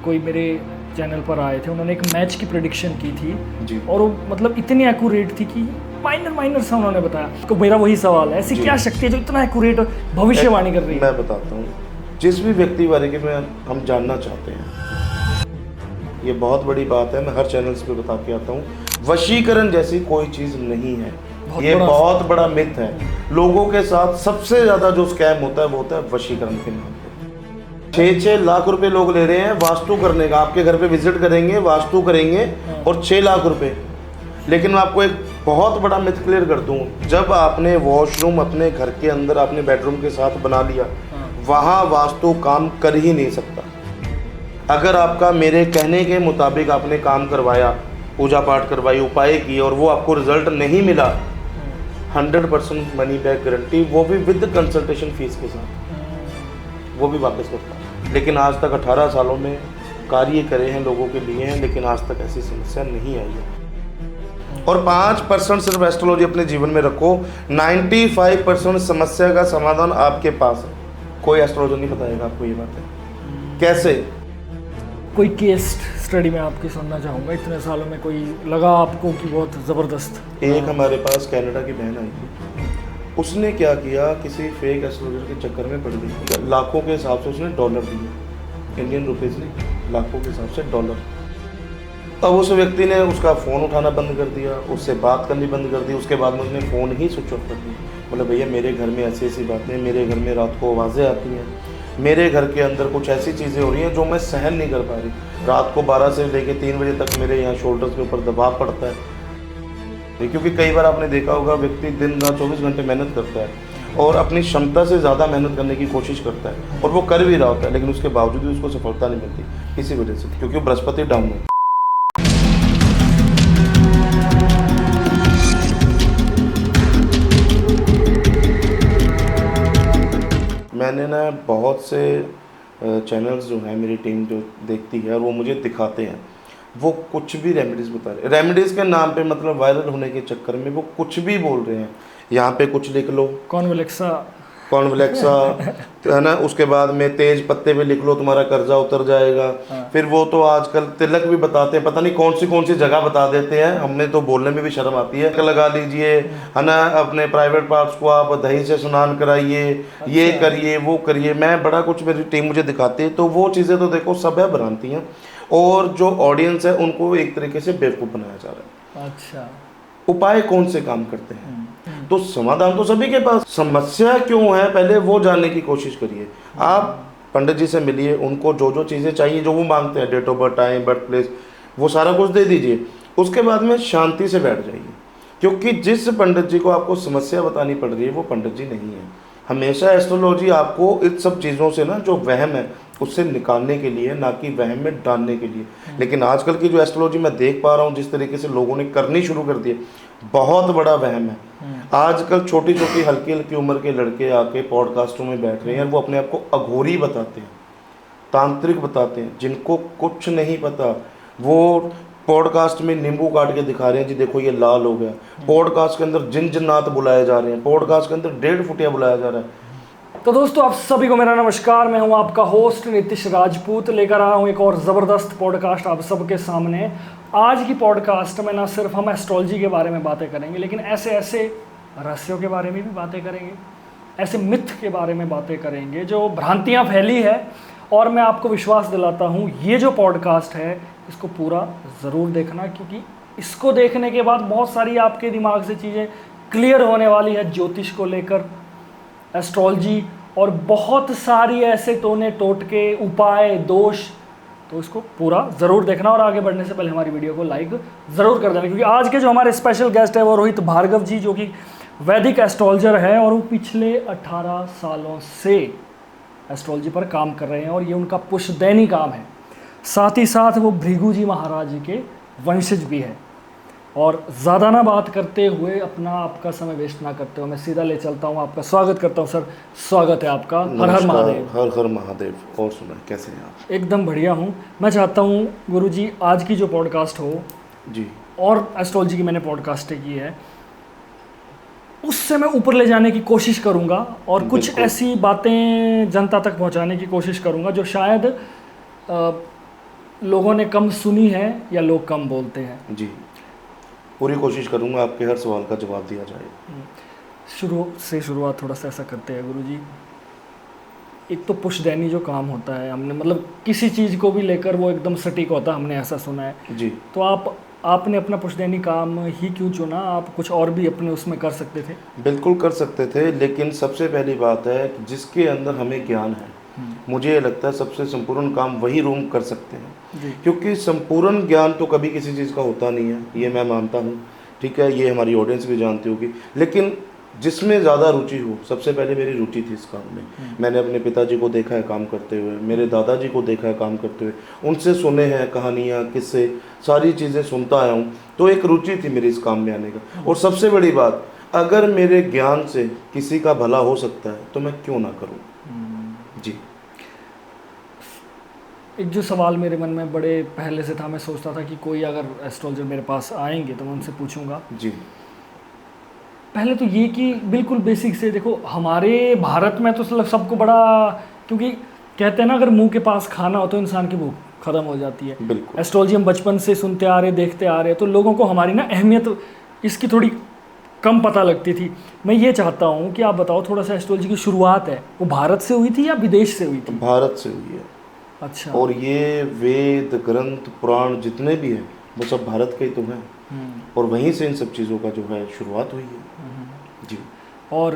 कोई मेरे चैनल पर आए थे, उन्होंने एक मैच की प्रेडिक्शन की थी जी। और वो मतलब इतनी एक्यूरेट थी कि माइनर सा उन्होंने बताया। तो मेरा वही सवाल है, ऐसी जी। क्या शक्ति है जो इतना एक्यूरेट भविष्यवाणी कर रही है? मैं बताता हूँ, जिस भी व्यक्ति बारे में हम जानना चाहते हैं, ये बहुत बड़ी बात है, मैं हर चैनल पे बता के आता हूँ, वशीकरण जैसी कोई चीज़ नहीं है। ये बहुत बड़ा मिथ है। लोगों के साथ सबसे ज़्यादा जो स्कैम होता है वो होता है वशीकरण के नाम पे। 6-6 लाख रुपए लोग ले रहे हैं वास्तु करने का। आपके घर पे विजिट करेंगे, वास्तु करेंगे और 6 लाख रुपए। लेकिन मैं आपको एक बहुत बड़ा मिथ क्लियर कर दूं, जब आपने वॉशरूम अपने घर के अंदर अपने बेडरूम के साथ बना लिया, वहाँ वास्तु काम कर ही नहीं सकता। अगर आपका मेरे कहने के मुताबिक आपने काम करवाया, पूजा पाठ करवाई, उपाय किए और वो आपको रिजल्ट नहीं मिला, 100% मनी बैक गारंटी, वो भी विद कंसल्टेशन फीस के साथ, वो भी वापस करता है। लेकिन आज तक 18 सालों में कार्य करे हैं, लोगों के लिए हैं, लेकिन आज तक ऐसी समस्या नहीं आई है। और 5% सिर्फ एस्ट्रोलॉजी अपने जीवन में रखो, 95% समस्या का समाधान आपके पास है। कोई एस्ट्रोलॉजर नहीं बताएगा आपको ये बात है। कैसे? कोई केस स्टडी में आपकी सुनना चाहूँगा, इतने सालों में कोई लगा आपको कि बहुत ज़बरदस्त? एक हमारे पास कनाडा की बहन आई थी, उसने क्या किया, किसी फेक एस्ट्रोलॉजर के चक्कर में पड़ गई। लाखों के हिसाब से उसने डॉलर दिए, इंडियन रुपीज़ नहीं, लाखों के हिसाब से डॉलर। अब उस व्यक्ति ने उसका फ़ोन उठाना बंद कर दिया, उससे बात करनी बंद कर दी। उसके बाद में उसने फ़ोन ही स्विच ऑफ कर दिया। बोले भैया मेरे घर में ऐसी ऐसी बातें, मेरे घर में रात को आवाज़ें आती हैं, मेरे घर के अंदर कुछ ऐसी चीज़ें हो रही हैं जो मैं सहन नहीं कर पा रही। रात को 12 से लेकर 3 बजे तक मेरे यहाँ शोल्डर्स के ऊपर दबाव पड़ता है। क्योंकि कई बार आपने देखा होगा, व्यक्ति दिन रात 24 घंटे मेहनत करता है और अपनी क्षमता से ज़्यादा मेहनत करने की कोशिश करता है और वो कर भी रहा होता है, लेकिन उसके बावजूद भी उसको सफलता नहीं मिलती। इसी वजह से, क्योंकि बृहस्पति डाउन है। मैंने ना बहुत से चैनल्स जो हैं, मेरी टीम जो देखती है और वो मुझे दिखाते हैं, वो कुछ भी रेमेडीज़ बता रहे हैं। रेमेडीज़ के नाम पे मतलब वायरल होने के चक्कर में वो कुछ भी बोल रहे हैं। यहाँ पे कुछ लिख लो, कॉन्वलेक्सा है ना, उसके बाद में तेज पत्ते पे लिख लो, तुम्हारा कर्जा उतर जाएगा। फिर वो तो आजकल तिलक भी बताते हैं, पता नहीं कौन सी जगह बता देते हैं, हमने तो बोलने में भी शर्म आती है। लगा लीजिए, है ना, अपने प्राइवेट पार्ट्स को आप दही से स्नान कराइए, ये करिए, वो करिए। मैं बड़ा कुछ, मेरी टीम मुझे दिखाती है, तो वो चीज़ें तो देखो सब है भ्रांति हैं, और जो ऑडियंस है उनको एक तरीके से बेवकूफ़ बनाया जा रहा है। अच्छा, उपाय कौन से काम करते हैं, तो समाधान तो सभी के पास। समस्या क्यों है पहले वो जानने की कोशिश करिए। आप पंडित जी से मिलिए, उनको जो जो चीज़ें चाहिए, जो वो मांगते हैं, date of birth, time, birth place, वो सारा कुछ दे दीजिए। उसके बाद में शांति से बैठ जाइए, क्योंकि जिस पंडित जी को आपको समस्या बतानी पड़ रही है वो पंडित जी नहीं है। हमेशा एस्ट्रोलॉजी आपको इन सब चीज़ों से ना, जो वहम है उससे निकालने के लिए, ना कि वहम में डालने के लिए। लेकिन आजकल की जो एस्ट्रोलॉजी मैं देख पा रहा हूँ, जिस तरीके से लोगों ने करनी शुरू कर दी है, बहुत बड़ा वहम है। आजकल छोटी छोटी हल्की हल्की उम्र के लड़के आके पॉडकास्टों में बैठ रहे हैं, वो अपने आप को अघोरी बताते हैं, तांत्रिक बताते हैं, जिनको कुछ नहीं पता। वो पॉडकास्ट में नींबू काट के दिखा रहे हैं, जी देखो ये लाल हो गया। पॉडकास्ट के अंदर जिन जिन्नात बुलाए जा रहे हैं, पॉडकास्ट के अंदर 1.5 फुटिया बुलाया जा रहा है। तो दोस्तों आप सभी को मेरा नमस्कार। मैं हूं आपका होस्ट नीतीश राजपूत, लेकर आया हूं एक और ज़बरदस्त पॉडकास्ट आप सबके सामने। आज की पॉडकास्ट में ना सिर्फ हम एस्ट्रोलॉजी के बारे में बातें करेंगे, लेकिन ऐसे रहस्यों के बारे में भी बातें करेंगे, ऐसे मिथ के बारे में बातें करेंगे जो भ्रांतियाँ फैली है। और मैं आपको विश्वास दिलाता हूँ, ये जो पॉडकास्ट है इसको पूरा ज़रूर देखना, क्योंकि इसको देखने के बाद बहुत सारी आपके दिमाग से चीज़ें क्लियर होने वाली है, ज्योतिष को लेकर, एस्ट्रोलॉजी और बहुत सारी ऐसे टोने टोटके, उपाय, दोष। तो इसको पूरा ज़रूर देखना और आगे बढ़ने से पहले हमारी वीडियो को लाइक ज़रूर कर देना, क्योंकि आज के जो हमारे स्पेशल गेस्ट है वो रोहित भार्गव जी, जो कि वैदिक एस्ट्रोलॉजर है और वो पिछले 18 सालों से एस्ट्रोलॉजी पर काम कर रहे हैं और ये उनका पुश्तैनी काम है। साथ ही साथ वो भृगु जी महाराज के वंशज भी है। और ज़्यादा ना बात करते हुए, अपना आपका समय वेस्ट ना करते हुए, मैं सीधा ले चलता हूँ, आपका स्वागत करता हूँ। सर, स्वागत है आपका। हर हर महादेव। हर हर महादेव। और सुना, कैसे हैं आप? एकदम बढ़िया हूँ। मैं चाहता हूँ गुरुजी आज की जो पॉडकास्ट हो जी, और एस्ट्रोलॉजी की मैंने पॉडकास्टें की है, उससे मैं ऊपर ले जाने की कोशिश करूँगा और कुछ ऐसी बातें जनता तक पहुँचाने की कोशिश करूँगा जो शायद लोगों ने कम सुनी है या लोग कम बोलते हैं? जी, पूरी कोशिश करूँगा आपके हर सवाल का जवाब दिया जाए। शुरुआत थोड़ा सा ऐसा करते हैं गुरुजी। एक तो पुश्तैनी जो काम होता है, हमने मतलब किसी चीज़ को भी लेकर वो एकदम सटीक होता है, हमने ऐसा सुना है। जी। तो आपने अपना पुश्तैनी काम ही क्यों चुना? आप कुछ और भी अपने उसमें कर सकते थे? बिल्कुल कर सकते थे, लेकिन सबसे पहली बात है कि जिसके अंदर हमें ज्ञान है, मुझे ये लगता है सबसे संपूर्ण काम वही रूम कर सकते हैं। क्योंकि संपूर्ण ज्ञान तो कभी किसी चीज़ का होता नहीं है, ये मैं मानता हूँ, ठीक है, ये हमारी ऑडियंस भी जानती होगी। लेकिन जिसमें ज़्यादा रुचि हो, सबसे पहले मेरी रुचि थी इस काम में। मैंने अपने पिताजी को देखा है काम करते हुए, मेरे दादाजी को देखा है काम करते हुए, उनसे सुने हैं कहानियाँ, किस्से, सारी चीज़ें सुनता आया हूँ। तो एक रुचि थी मेरी इस काम में आने का। और सबसे बड़ी बात, अगर मेरे ज्ञान से किसी का भला हो सकता है तो मैं क्यों ना करूँ। जी। एक जो सवाल मेरे मन में बड़े पहले से था, मैं सोचता था कि कोई अगर एस्ट्रोलॉजर मेरे पास आएंगे तो मैं उनसे पूछूंगा। जी। पहले तो ये कि बिल्कुल बेसिक से देखो, हमारे भारत में तो सबको बड़ा, क्योंकि कहते हैं ना अगर मुंह के पास खाना हो तो इंसान की भूख खत्म हो जाती है। बिल्कुल। एस्ट्रोलॉजी हम बचपन से सुनते आ रहे, देखते आ रहे, तो लोगों को हमारी ना अहमियत इसकी थोड़ी कम पता लगती थी। मैं ये चाहता हूँ कि आप बताओ थोड़ा सा, एस्ट्रोलॉजी की शुरुआत है वो भारत से हुई थी या विदेश से हुई थी? भारत से हुई है। अच्छा। और ये वेद, ग्रंथ, पुराण जितने भी हैं वो सब भारत के ही तो हैं, और वहीं से इन सब चीज़ों का जो है शुरुआत हुई है। जी। और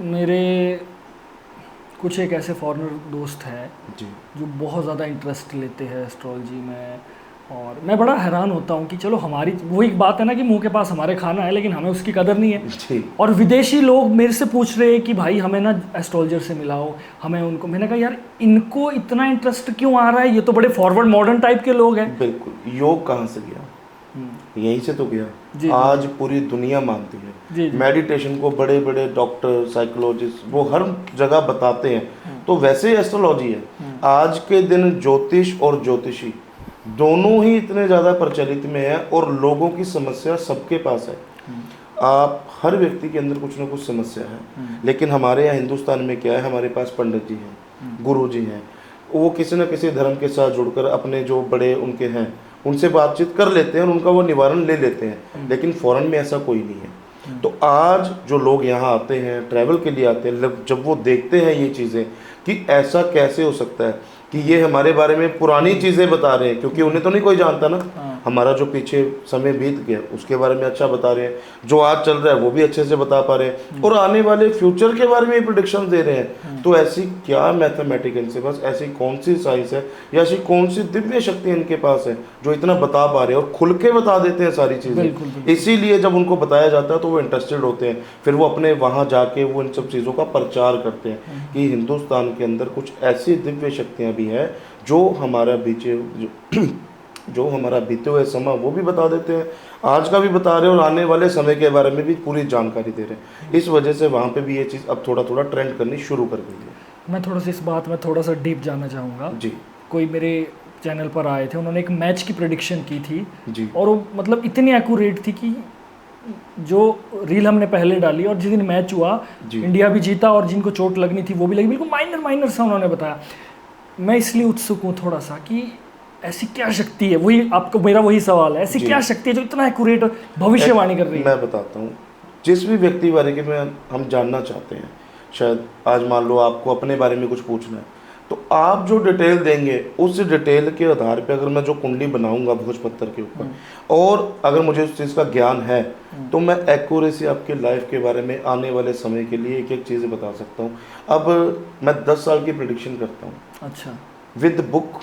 मेरे कुछ एक ऐसे फॉरेनर दोस्त हैं जी, जो बहुत ज़्यादा इंटरेस्ट लेते हैं एस्ट्रोलॉजी में, और मैं बड़ा हैरान होता हूँ कि चलो हमारी वो एक बात है ना कि मुंह के पास हमारे खाना है, लेकिन हमें उसकी कदर नहीं है। जी। और विदेशी लोग मेरे से पूछ रहे हैं कि भाई हमें ना एस्ट्रोलॉजर से मिलाओ, हमें उनको। मैंने कहा यार इनको इतना इंटरेस्ट क्यों आ रहा है, ये तो बड़े फॉरवर्ड मॉडर्न टाइप के लोग हैं। बिल्कुल। योग कहाँ से गया? यहीं से तो गया। जी, आज पूरी दुनिया मानती है। जी, जी। मेडिटेशन को बड़े बड़े डॉक्टर, साइकोलॉजिस्ट वो हर जगह बताते हैं। तो वैसे ही एस्ट्रोलॉजी है। आज के दिन ज्योतिष और ज्योतिषी दोनों ही इतने ज़्यादा प्रचलित में है, और लोगों की समस्या सबके पास है। आप हर व्यक्ति के अंदर कुछ ना कुछ समस्या है। लेकिन हमारे यहाँ हिंदुस्तान में क्या है, हमारे पास पंडित जी हैं, गुरु जी हैं, वो किसी न किसी धर्म के साथ जुड़कर अपने जो बड़े उनके हैं उनसे बातचीत कर लेते हैं और उनका वो निवारण ले लेते हैं। लेकिन फॉरेन में ऐसा कोई नहीं है। तो आज जो लोग यहाँ आते हैं, ट्रैवल के लिए आते हैं, जब वो देखते हैं ये चीज़ें कि ऐसा कैसे हो सकता है कि ये हमारे बारे में पुरानी चीज़ें बता रहे हैं, क्योंकि उन्हें तो नहीं कोई जानता ना, हमारा जो पीछे समय बीत गया उसके बारे में अच्छा बता रहे हैं, जो आज चल रहा है वो भी अच्छे से बता पा रहे हैं, और आने वाले फ्यूचर के बारे में प्रेडिक्शन दे रहे हैं। तो ऐसी क्या मैथमेटिक्स इनके पास, ऐसी कौन सी साइंस है या ऐसी कौन सी दिव्य शक्ति इनके पास है जो इतना बता पा रहे हैं और खुल के बता देते हैं सारी चीज़ें। इसीलिए जब उनको बताया जाता है तो वो इंटरेस्टेड होते हैं, फिर वो अपने वहाँ जाके वो इन सब चीज़ों का प्रचार करते हैं कि हिंदुस्तान के अंदर कुछ ऐसी दिव्य शक्तियाँ भी हैं जो हमारा जो हमारा बीते हुए समय वो भी बता देते हैं, आज का भी बता रहे हैं, और आने वाले समय के बारे में भी पूरी जानकारी दे रहे हैं। इस वजह से वहाँ पे भी ये चीज़ अब थोड़ा थोड़ा ट्रेंड करनी शुरू कर गई है। मैं थोड़ा सा इस बात में थोड़ा सा डीप जाना चाहूँगा। जी। कोई मेरे चैनल पर आए थे, उन्होंने एक मैच की प्रेडिक्शन की थी जी। और वो मतलब इतनी एक्यूरेट थी कि जो रील हमने पहले डाली और जिस दिन मैच हुआ इंडिया भी जीता और जिनको चोट लगनी थी वो भी लगी, बिल्कुल माइनर सा उन्होंने बताया। मैं इसलिए उत्सुक हूँ थोड़ा सा कि ऐसी क्या शक्ति है, वही आपको मेरा वही सवाल है, ऐसी क्या शक्ति है जो इतना एक्यूरेट भविष्यवाणी कर रही है? मैं बताता हूँ, जिस भी व्यक्ति बारे में हम जानना चाहते हैं, शायद आज मान लो आपको अपने बारे में कुछ पूछना है, तो आप जो डिटेल देंगे उस डिटेल के आधार पे अगर मैं जो कुंडली बनाऊंगा भोजपत्र के ऊपर, और अगर मुझे उस चीज़ का ज्ञान है तो मैं एक्यूरेसी आपके लाइफ के बारे में आने वाले समय के लिए एक एक चीज़ें बता सकता हूँ। अब मैं 10 साल की प्रेडिक्शन करता हूँ। अच्छा। विद बुक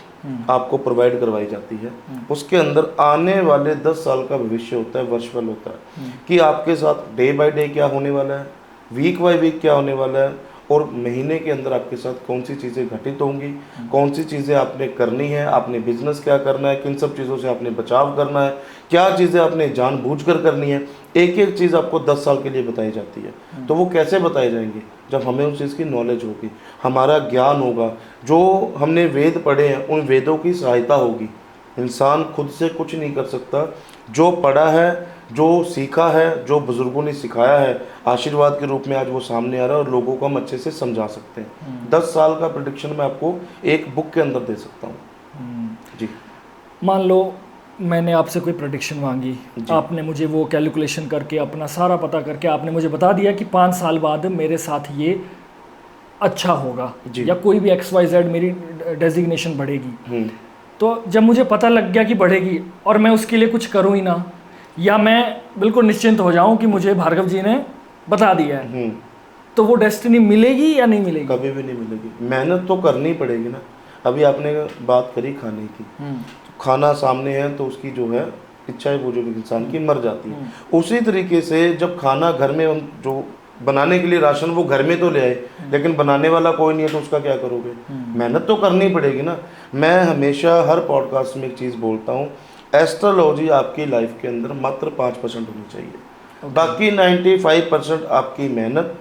आपको प्रोवाइड करवाई जाती है। उसके अंदर आने वाले 10 साल का भविष्य होता है, वर्षफल होता है कि आपके साथ डे बाय डे क्या होने वाला है, वीक बाय वीक क्या होने वाला है, और महीने के अंदर आपके साथ कौन सी चीज़ें घटित होंगी, कौन सी चीज़ें आपने करनी है, आपने बिजनेस क्या करना है, किन सब चीज़ों से आपने बचाव करना है, क्या चीज़ें आपने जानबूझकर करनी है। एक एक चीज़ आपको 10 साल के लिए बताई जाती है। तो वो कैसे बताए जाएंगे? जब हमें उस चीज़ की नॉलेज होगी, हमारा ज्ञान होगा, जो हमने वेद पढ़े हैं उन वेदों की सहायता होगी। इंसान खुद से कुछ नहीं कर सकता, जो पढ़ा है, जो सीखा है, जो बुजुर्गों ने सिखाया है, आशीर्वाद के रूप में आज वो सामने आ रहा है और लोगों को हम अच्छे से समझा सकते हैं। 10 साल का प्रेडिक्शन मैं आपको एक बुक के अंदर दे सकता हूँ। जी। मान लो मैंने आपसे कोई प्रेडिक्शन मांगी, आपने मुझे वो कैलकुलेशन करके अपना सारा पता करके आपने मुझे बता दिया कि 5 साल बाद मेरे साथ ये अच्छा होगा या कोई भी XYZ मेरी डेजिग्नेशन बढ़ेगी। तो जब मुझे पता लग गया कि बढ़ेगी और मैं उसके लिए कुछ करूँ ही ना, या मैं बिल्कुल निश्चिंत हो जाऊं कि मुझे भार्गव जी ने बता दिया है, तो वो डेस्टिनी मिलेगी या नहीं मिलेगी? कभी भी नहीं मिलेगी। मेहनत तो करनी पड़ेगी ना। अभी आपने बात करी खाने की, तो खाना सामने है तो उसकी जो है इच्छा है वो जो इंसान की मर जाती है। उसी तरीके से जब खाना घर में हम जो बनाने के लिए राशन वो घर में तो ले आए, लेकिन बनाने वाला कोई नहीं है तो उसका क्या करोगे? मेहनत तो करनी पड़ेगी ना। मैं हमेशा हर पॉडकास्ट में एक चीज़ बोलता हूँ, एस्ट्रोलॉजी आपकी लाइफ के अंदर मात्र 5% होनी चाहिए। बाकी 95% आपकी मेहनत,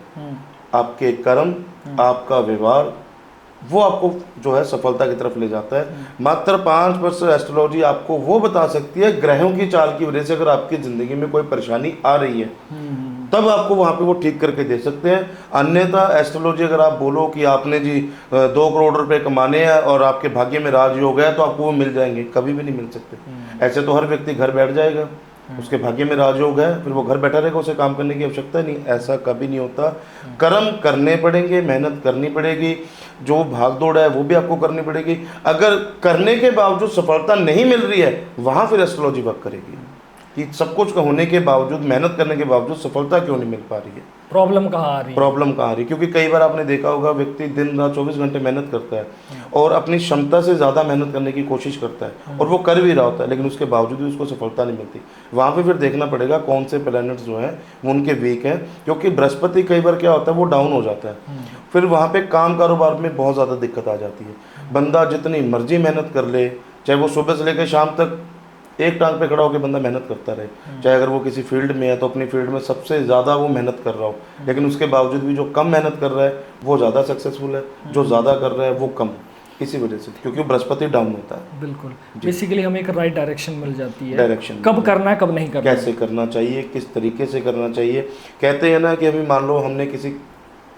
आपके कर्म, आपका व्यवहार, वो आपको जो है सफलता की तरफ ले जाता है। मात्र 5% एस्ट्रोलॉजी आपको वो बता सकती है ग्रहों की चाल की वजह से अगर आपकी ज़िंदगी में कोई परेशानी आ रही है तब आपको वहाँ पे वो ठीक करके दे सकते हैं। अन्यथा एस्ट्रोलॉजी अगर आप बोलो कि आपने जी 2 करोड़ रुपए कमाने हैं और आपके भाग्य में राजयोग है तो आपको वो मिल जाएंगे, कभी भी नहीं मिल सकते। ऐसे तो हर व्यक्ति घर बैठ जाएगा, उसके भाग्य में राजयोग है, फिर वो घर बैठा रहेगा, उसे काम करने की आवश्यकता नहीं। ऐसा कभी नहीं होता। कर्म करने पड़ेंगे, मेहनत करनी पड़ेगी, जो भाग दौड़ है वो भी आपको करनी पड़ेगी। अगर करने के बावजूद सफलता नहीं मिल रही है वहाँ फिर एस्ट्रोलॉजी वर्क करेगी कि सब कुछ होने के बावजूद, मेहनत करने के बावजूद सफलता क्यों नहीं मिल पा रही है, प्रॉब्लम कहाँ आ रही है? प्रॉब्लम कहाँ आ रही है? क्योंकि कई बार आपने देखा होगा व्यक्ति दिन रात 24 घंटे मेहनत करता है और अपनी क्षमता से ज़्यादा मेहनत करने की कोशिश करता है और वो कर भी रहा होता है, लेकिन उसके बावजूद भी उसको सफलता नहीं मिलती। वहाँ पे फिर देखना पड़ेगा कौन से प्लैनेट्स जो हैं वो उनके वीक हैं, क्योंकि बृहस्पति कई बार क्या होता है वो डाउन हो जाता है, फिर वहाँ पर काम कारोबार में बहुत ज़्यादा दिक्कत आ जाती है। बंदा जितनी मर्जी मेहनत कर ले, चाहे वो सुबह से लेकर शाम तक एक टांग पे खड़ा होकर बंदा मेहनत करता रहे, चाहे अगर वो किसी फील्ड में है तो अपनी फील्ड में सबसे ज़्यादा वो मेहनत कर रहा हो, लेकिन उसके बावजूद भी जो कम मेहनत कर रहा है वो ज़्यादा सक्सेसफुल है, जो ज़्यादा कर रहा है वो कम। इसी वजह से, क्योंकि बृहस्पति डाउन होता है। बिल्कुल, बेसिकली हमें एक राइट डायरेक्शन मिल जाती है, डायरेक्शन कब करना है कब नहीं करना, कैसे करना चाहिए, किस तरीके से करना चाहिए। कहते हैं ना कि अभी मान लो हमने किसी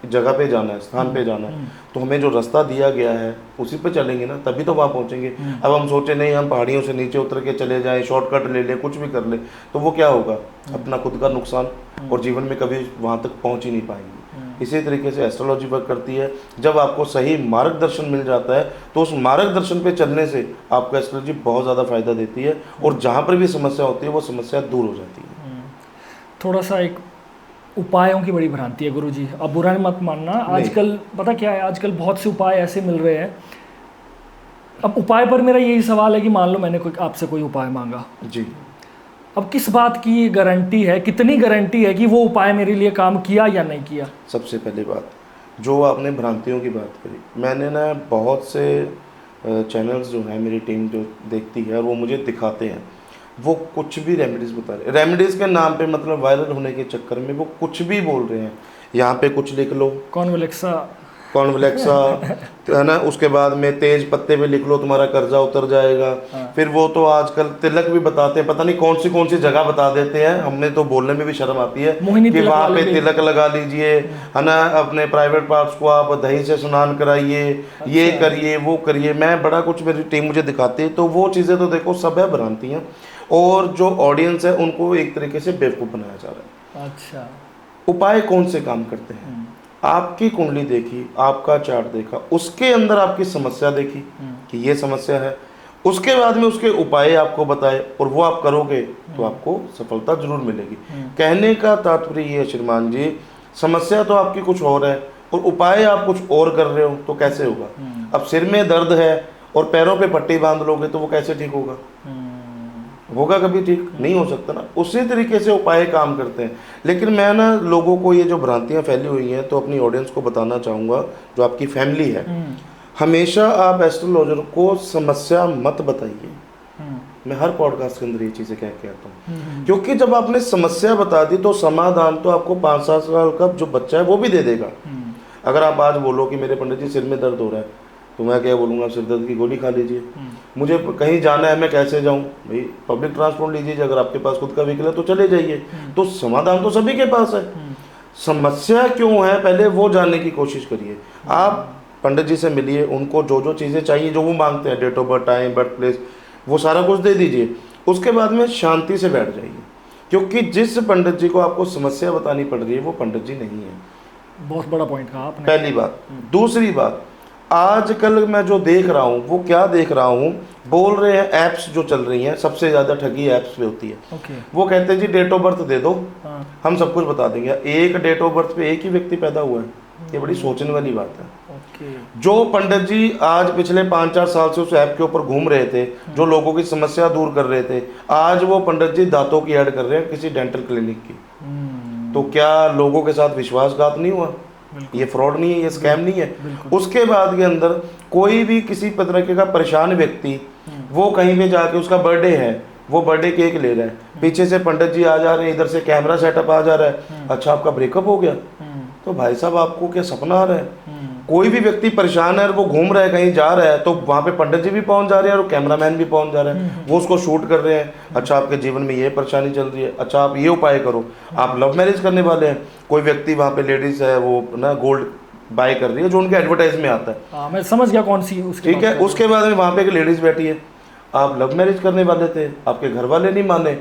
जगह पे जाना है, स्थान पे जाना है, तो हमें जो रास्ता दिया गया है उसी पे चलेंगे ना, तभी तो वहाँ पहुँचेंगे। अब हम सोचे नहीं हम पहाड़ियों से नीचे उतर के चले जाएं, शॉर्टकट ले लें, कुछ भी कर ले, तो वो क्या होगा? अपना खुद का नुकसान, और जीवन में कभी वहाँ तक पहुँच ही नहीं पाएंगे। इसी तरीके से एस्ट्रोलॉजी वर्क करती है। जब आपको सही मार्गदर्शन मिल जाता है तो उस मार्गदर्शन पे चलने से आपको एस्ट्रोलॉजी बहुत ज़्यादा फायदा देती है, और जहाँ पर भी समस्या होती है वो समस्या दूर हो जाती है। थोड़ा सा एक उपायों की बड़ी भ्रांति है गुरुजी, अब बुरा मत मानना। आजकल पता क्या है, आजकल बहुत से उपाय ऐसे मिल रहे हैं। अब उपाय पर मेरा यही सवाल है कि मान लो मैंने आपसे कोई उपाय मांगा जी, अब किस बात की गारंटी है, कितनी गारंटी है कि वो उपाय मेरे लिए काम किया या नहीं किया? सबसे पहली बात, जो आपने भ्रांतियों की बात करी, मैंने ना बहुत से चैनल्स जो हैं मेरी टीम जो देखती है और वो मुझे दिखाते हैं, वो कुछ भी रेमेडीज़ बता रहे हैं। रेमेडीज़ के नाम पे मतलब वायरल होने के चक्कर में वो कुछ भी बोल रहे हैं। यहाँ पे कुछ लिख लो, कॉन्वलेक्सा है ना, उसके बाद में तेज पत्ते पे लिख लो तुम्हारा कर्जा उतर जाएगा। फिर वो तो आजकल तिलक भी बताते हैं, पता नहीं कौन सी जगह बता देते हैं, हमने तो बोलने में भी शर्म आती है कि वहाँ पे तिलक लगा लीजिए, है ना, अपने प्राइवेट पार्ट्स को आप दही से स्नान कराइए, ये करिए वो करिए। मैं बड़ा कुछ, मेरी टीम मुझे दिखाती है, तो वो चीज़ें तो देखो सब है भ्रांतियाँ, और जो ऑडियंस है उनको एक तरीके से बेवकूफ़ बनाया जा रहा है। अच्छा, उपाय कौन से काम करते हैं? आपकी कुंडली देखी, आपका चार्ट देखा, उसके अंदर आपकी समस्या देखी कि ये समस्या है, उसके बाद में उसके उपाय आपको बताए और वो आप करोगे तो आपको सफलता जरूर मिलेगी। कहने का तात्पर्य ये है श्रीमान जी, समस्या तो आपकी कुछ और है और उपाय आप कुछ और कर रहे हो, तो कैसे होगा? अब सिर में दर्द है और पैरों पे पट्टी बांध लोगे तो वो कैसे ठीक होगा? होगा कभी ठीक नहीं हो सकता ना। उसी तरीके से उपाय काम करते हैं। लेकिन मैं ना लोगों को ये जो भ्रांतियाँ फैली हुई हैं, तो अपनी ऑडियंस को बताना चाहूँगा, जो आपकी फैमिली है, हमेशा आप एस्ट्रोलॉजर को समस्या मत बताइए। मैं हर पॉडकास्ट के अंदर ये चीज़ें कह के आता हूँ, क्योंकि जब आपने समस्या बता दी तो समाधान तो आपको 5-7 साल का जो बच्चा है वो भी दे देगा। अगर आप आज बोलो कि मेरे पंडित जी सिर में दर्द हो रहा है, तो मैं क्या बोलूँगा, सिर दर्द की गोली खा लीजिए। मुझे कहीं जाना है, मैं कैसे जाऊँ भाई? पब्लिक ट्रांसपोर्ट लीजिए, अगर आपके पास खुद का व्हीकल है तो चले जाइए। तो समाधान तो सभी के पास है। समस्या क्यों है पहले वो जानने की कोशिश करिए। आप पंडित जी से मिलिए, उनको जो जो चीज़ें चाहिए जो वो मांगते हैं, date of birth, time, birth place, वो सारा कुछ दे दीजिए, उसके बाद में शांति से बैठ जाइए, क्योंकि जिस पंडित जी को आपको समस्या बतानी पड़ रही है वो पंडित जी नहीं है। बहुत बड़ा पॉइंट कहा आपने। पहली बात। दूसरी बात, आजकल मैं जो देख रहा हूँ वो क्या देख रहा हूँ, बोल रहे हैं ऐप्स जो चल रही हैं, सबसे ज़्यादा ठगी ऐप्स पे होती है। ओके। वो कहते हैं जी डेट ऑफ बर्थ दे दो, हाँ। हम सब कुछ बता देंगे। एक डेट ऑफ बर्थ पे एक ही व्यक्ति पैदा हुआ है, ये बड़ी सोचने वाली बात है। ओके। जो पंडित जी आज पिछले 5-4 साल से उस ऐप के ऊपर घूम रहे थे, जो लोगों की समस्या दूर कर रहे थे, आज वो पंडित जी दांतों की ऐड कर रहे हैं किसी डेंटल क्लिनिक की। तो क्या लोगों के साथ विश्वासघात नहीं हुआ? ये फ्रॉड नहीं है, ये स्कैम नहीं है? उसके बाद के अंदर कोई भी किसी तरीके का परेशान व्यक्ति, वो कहीं पे जाके उसका बर्थडे है, वो बर्थडे केक ले रहा है, पीछे से पंडित जी आ जा रहे हैं, इधर से कैमरा सेटअप आ जा रहा है, अच्छा आपका ब्रेकअप हो गया। तो भाई साहब आपको क्या सपना आ रहा है? कोई भी व्यक्ति परेशान है और वो घूम रहा है, कहीं जा रहा है, तो वहाँ पे पंडित जी भी पहुँच जा रहे हैं और कैमरामैन भी पहुँच जा रहा है, वो उसको शूट कर रहे हैं। अच्छा आपके जीवन में ये परेशानी चल रही है, अच्छा आप ये उपाय करो, आप लव मैरिज करने वाले हैं, कोई व्यक्ति वहाँ पे लेडीज है वो ना गोल्ड बाय कर रही है जो उनके एडवर्टाइज में आता है। मैं समझ गया कौन सी उसकी। ठीक है, उसके बाद में वहाँ पे एक लेडीज बैठी है, आप लव मैरिज करने वाले थे, आपके घर वाले नहीं माने,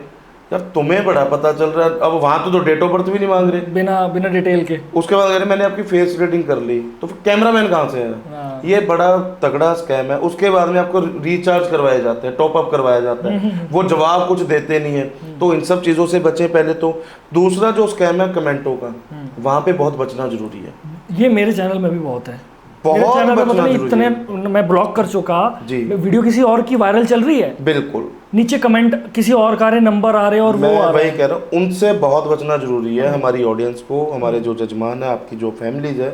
यार तुम्हें बड़ा पता चल रहा है। अब वहाँ तो डेट ऑफ बर्थ भी नहीं मांग रहे, बिना डिटेल के। उसके बाद अगर मैंने आपकी फेस रीडिंग कर ली, तो फिर कैमरामैन कहाँ से है? ये बड़ा तगड़ा स्कैम है। उसके बाद में आपको रिचार्ज करवाए जाते हैं, टॉप अप करवाया जाता है, वो जवाब कुछ देते नहीं है। तो इन सब चीज़ों से बचें पहले तो। दूसरा जो स्कैम है कमेंटों का, वहाँ पे बहुत बचना जरूरी है। ये मेरे चैनल में भी बहुत है। बहुत चैनल में बचना मतलब इतने मैं ब्लॉक कर चुका जी। वीडियो किसी और की वायरल चल रही है, बिल्कुल नीचे कमेंट किसी और का नंबर आ रहे हैं और वो आ वही कह रहा हूँ, उनसे बहुत बचना जरूरी है। हमारी ऑडियंस को, हमारे जो जजमान है, आपकी जो फैमिलीज है,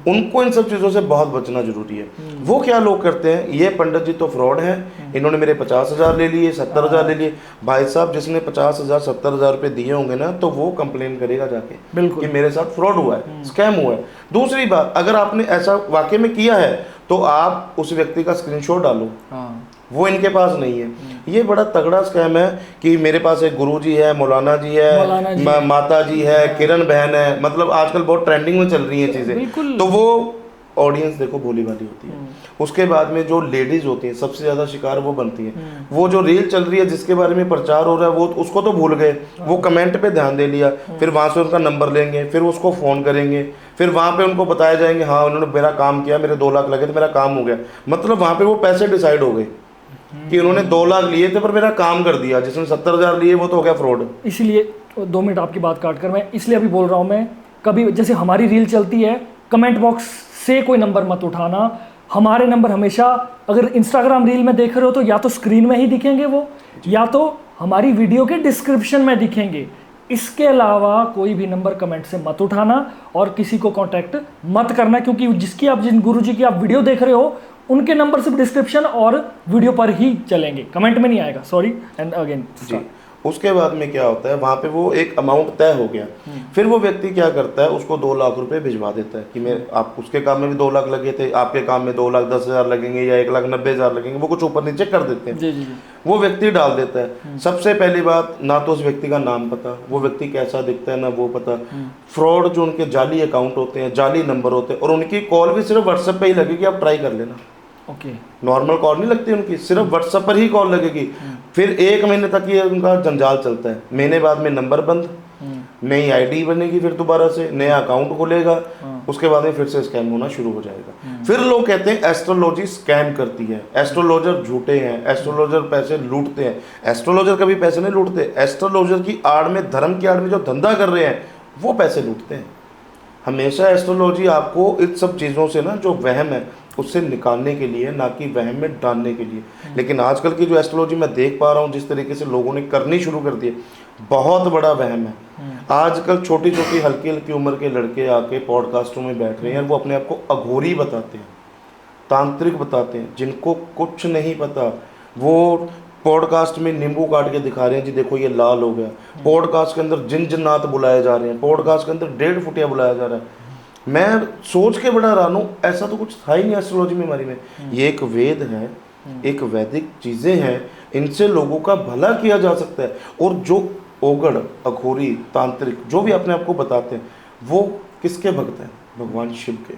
उनको इन सब चीज़ों से बहुत बचना जरूरी है। वो क्या लोग करते हैं, ये पंडित जी तो फ्रॉड है, इन्होंने मेरे 50,000 ले लिए, 70,000 ले लिए। भाई साहब जिसने 50,000 70,000 रुपये दिए होंगे ना, तो वो कंप्लेन करेगा जाके कि मेरे साथ फ्रॉड हुआ है, स्कैम हुआ है। दूसरी बात, अगर आपने ऐसा वाकई में किया है तो आप उस व्यक्ति का स्क्रीनशॉट डालो, वो इनके पास नहीं है। ये बड़ा तगड़ा स्कैम है कि मेरे पास एक गुरुजी है, मौलाना जी है, माता जी है, किरण बहन है, मतलब आजकल बहुत ट्रेंडिंग में चल रही हैं चीज़ें। तो वो ऑडियंस देखो भोली भाली होती है। उसके बाद में जो लेडीज होती हैं सबसे ज़्यादा शिकार वो बनती हैं। वो जो रील चल रही है जिसके बारे में प्रचार हो रहा है, वो उसको तो भूल गए, वो कमेंट पे ध्यान दे लिया, फिर वहाँ से उनका नंबर लेंगे, फिर उसको फ़ोन करेंगे, फिर वहाँ पे उनको बताया जाएंगे हाँ उन्होंने मेरा काम किया, मेरे 2 लाख लगे थे, मेरा काम हो गया। मतलब वहाँ पे वो पैसे डिसाइड हो गए कि उन्होंने 2 लाख लिए थे पर मेरा काम कर दिया, जिसने 70,000 लिए वो तो हो गया फ्रॉड। इसलिए 2 मिनट आपकी बात काट कर मैं इसलिए अभी बोल रहा हूँ, मैं कभी जैसे हमारी रील चलती है, कमेंट बॉक्स से कोई नंबर मत उठाना। हमारे नंबर हमेशा, अगर इंस्टाग्राम रील में देख रहे हो तो या तो स्क्रीन में ही दिखेंगे वो, या तो हमारी वीडियो के डिस्क्रिप्शन में दिखेंगे। इसके अलावा कोई भी नंबर कमेंट से मत उठाना और किसी को कांटेक्ट मत करना, क्योंकि जिन गुरुजी की आप वीडियो देख रहे हो उनके नंबर सिर्फ डिस्क्रिप्शन और वीडियो पर ही चलेंगे, कमेंट में नहीं आएगा। सॉरी एंड अगेन जी। उसके बाद में क्या होता है, वहाँ पे वो एक अमाउंट तय हो गया, फिर वो व्यक्ति क्या करता है, उसको 2 लाख रुपए भिजवा देता है कि मैं आप उसके काम में भी 2 लाख लगे थे, आपके काम में 2,10,000 लगेंगे या 1,90,000 लगेंगे, वो कुछ ऊपर नीचे कर देते हैं। जी। वो व्यक्ति डाल देता है। सबसे पहली बात, ना तो उस व्यक्ति का नाम पता, वो व्यक्ति कैसा दिखता है ना वो पता। फ्रॉड जो उनके जाली अकाउंट होते हैं, जाली नंबर होते हैं, और उनकी कॉल भी सिर्फ व्हाट्सएप पे ही लगेगी, आप ट्राई कर लेना। ओके। नॉर्मल कॉल नहीं लगती उनकी, सिर्फ व्हाट्सएप पर ही कॉल लगेगी। फिर 1 महीने तक ये उनका जंजाल चलता है। महीने बाद में नंबर बंद, नई आईडी बनेगी, फिर दोबारा से नया अकाउंट खुलेगा, उसके बाद में फिर से स्कैम होना शुरू हो जाएगा। फिर लोग कहते हैं एस्ट्रोलॉजी स्कैम करती है, एस्ट्रोलॉजर झूठे हैं, एस्ट्रोलॉजर पैसे लूटते हैं। एस्ट्रोलॉजर कभी पैसे नहीं लूटते, एस्ट्रोलॉजर की आड़ में, धर्म की आड़ में जो धंधा कर रहे हैं वो पैसे लूटते हैं। हमेशा एस्ट्रोलॉजी आपको इस सब चीज़ों से ना, जो वहम है उससे निकालने के लिए, ना कि वहम में डालने के लिए। लेकिन आजकल की जो एस्ट्रोलॉजी मैं देख पा रहा हूँ, जिस तरीके से लोगों ने करनी शुरू कर दी है, बहुत बड़ा वहम है। आजकल छोटी छोटी हल्की हल्की उम्र के लड़के आके पॉडकास्टों में बैठ रहे हैं, वो अपने आप को अघोरी बताते हैं, तांत्रिक बताते हैं, जिनको कुछ नहीं पता। वो पॉडकास्ट में नींबू काट के दिखा रहे हैं, जी देखो ये लाल हो गया। पॉडकास्ट के अंदर जिन जिन्नात बुलाए जा रहे हैं, पॉडकास्ट के अंदर 1.5 फुटिया बुलाया जा रहा है। मैं सोच के बड़ा हैरान हूँ, ऐसा तो कुछ था ही नहीं एस्ट्रोलॉजी में हमारी में। ये एक वेद है, एक वैदिक चीज़ें हैं, इनसे लोगों का भला किया जा सकता है। और जो ओगड़, अघोरी, तांत्रिक जो भी अपने आप को बताते हैं, वो किसके भक्त हैं? भगवान शिव के।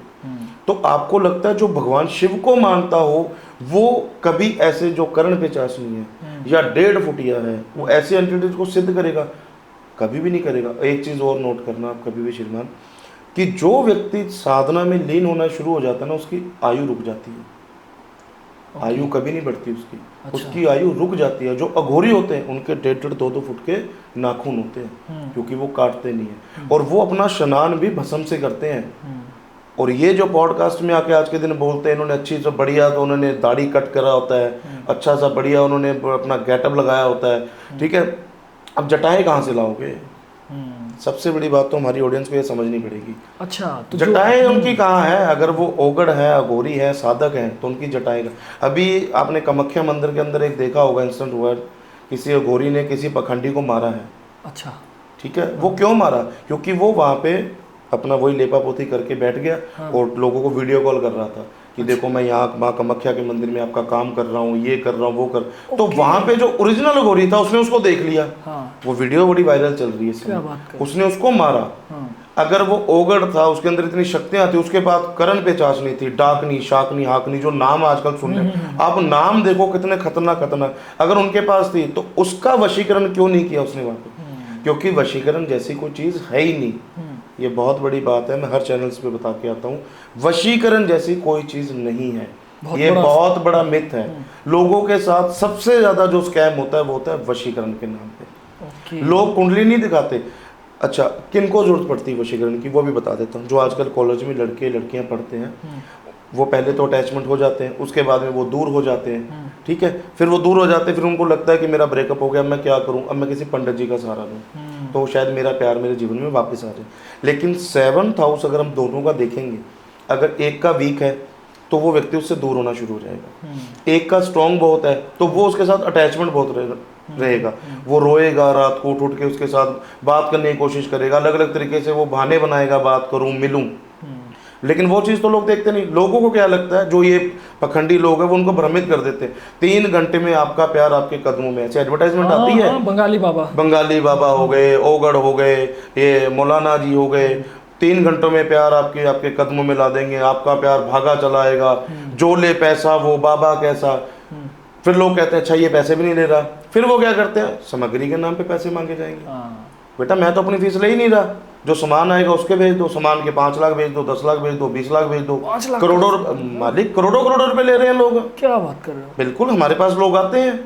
तो आपको लगता है जो भगवान शिव को मानता हो वो कभी ऐसे जो कर्ण पे चाशनी है या 1.5 फुटिया है वो ऐसे एंटिटीज को सिद्ध करेगा? कभी भी नहीं करेगा। एक चीज और नोट करना आप कभी भी श्रीमान, कि जो व्यक्ति साधना में लीन होना शुरू हो जाता है ना उसकी आयु रुक जाती है। आयु कभी नहीं बढ़ती उसकी। अच्छा। उसकी आयु रुक जाती है। जो अघोरी होते हैं उनके 1.5 2 फुट के नाखून होते हैं क्योंकि वो काटते नहीं है और वो अपना स्नान भी भस्म से करते हैं। और ये जो पॉडकास्ट में आके आज के दिन बोलते हैं इन्होंने अच्छी से बढ़िया, तो उन्होंने दाढ़ी कट करा होता है, अच्छा सा बढ़िया उन्होंने अपना गेटअप लगाया होता है, ठीक है। अब जटाएं कहाँ से लाओगे? सबसे बड़ी बात तो हमारी ऑडियंस को ये समझनी पड़ेगी। अच्छा, तो जटाएं उनकी कहाँ है? अगर वो ओगड़ है, अघोरी है, साधक है तो उनकी जटाएं। अभी आपने कामाख्या मंदिर के अंदर एक देखा होगा इंसिडेंट हुआ है, किसी अघोरी ने किसी पखंडी को मारा है। अच्छा, ठीक है। वो क्यों मारा? क्योंकि वो वहाँ पे अपना वही लेपा पोती करके बैठ गया और लोगों को वीडियो कॉल कर रहा था कि देखो मैं यहाँ माँ कामाख्या के मंदिर में आपका काम कर रहा हूँ, ये कर रहा हूँ, वो कर। तो वहाँ पे जो ओरिजिनल अघोरी था उसने उसको देख लिया। वो वीडियो बड़ी वायरल चल रही है, उसने उसको मारा। अगर वो ओगड़ था, उसके अंदर इतनी शक्तियां थी, उसके पास करण पे चाशनी थी, डाकनी, शाकनी, हाकनी, जो नाम आजकल सुनने आप नाम देखो कितने खतरनाक खतरनाक, अगर उनके पास थी तो उसका वशीकरण क्यों नहीं किया उसने वहां पे? क्योंकि वशीकरण जैसी कोई चीज है ही नहीं। ये बहुत बड़ी बात है, मैं हर चैनल्स पे बता के आता हूँ, वशीकरण जैसी कोई चीज नहीं है। ये बहुत बड़ा मिथ है। लोगों के साथ सबसे ज्यादा जो स्कैम होता है वो होता है वशीकरण के नाम पे। लोग कुंडली नहीं दिखाते। अच्छा, किनको जरूरत पड़ती है वशीकरण की वो भी बता देता हूँ। जो आजकल कॉलेज में लड़के लड़कियां पढ़ते हैं वो पहले तो अटैचमेंट हो जाते हैं, उसके बाद में वो दूर हो जाते हैं, ठीक है। फिर वो दूर हो जाते हैं, फिर उनको लगता है कि मेरा ब्रेकअप हो गया, मैं क्या करूं, अब मैं किसी पंडित जी का सहारा लूं तो शायद मेरा प्यार मेरे जीवन में वापस आ जाए। लेकिन 7th हाउस अगर हम दोनों का देखेंगे, अगर एक का वीक है तो वो व्यक्ति उससे दूर होना शुरू हो जाएगा। एक का स्ट्रॉन्ग बहुत है तो वो उसके साथ अटैचमेंट बहुत रहेगा। वो रोएगा, रात को उठ उठ के उसके साथ बात करने की कोशिश करेगा, अलग अलग तरीके से वो बहाने बनाएगा, बात करूं, मिलूं। लेकिन वो चीज़ तो लोग देखते नहीं। लोगों को क्या लगता है, जो ये पखंडी लोग हैं वो उनको भ्रमित कर देते हैं। 3 घंटे में आपका प्यार आपके कदमों में, ऐसे एडवर्टाइजमेंट आती है। बंगाली बाबा हो गए, ओगड़ हो गए, ये मौलाना जी हो गए, 3 घंटों में प्यार आपके कदमों में ला देंगे, आपका प्यार भागा चलाएगा, जो ले पैसा वो बाबा कैसा। फिर लोग कहते हैं अच्छा ये पैसे भी नहीं ले रहा, फिर वो क्या करते हैं, सामग्री के नाम पे पैसे मांगे जाएंगे। बेटा मैं तो अपनी फीस ले ही नहीं रहा, जो सामान आएगा उसके भेज दो, सामान के 5 लाख भेज दो, 10 लाख भेज दो, 20 लाख भेज दो। करोड़ों मालिक करोड़ों रुपए ले रहे हैं लोग। क्या बात कर रहे हो? बिल्कुल, हमारे पास लोग आते हैं।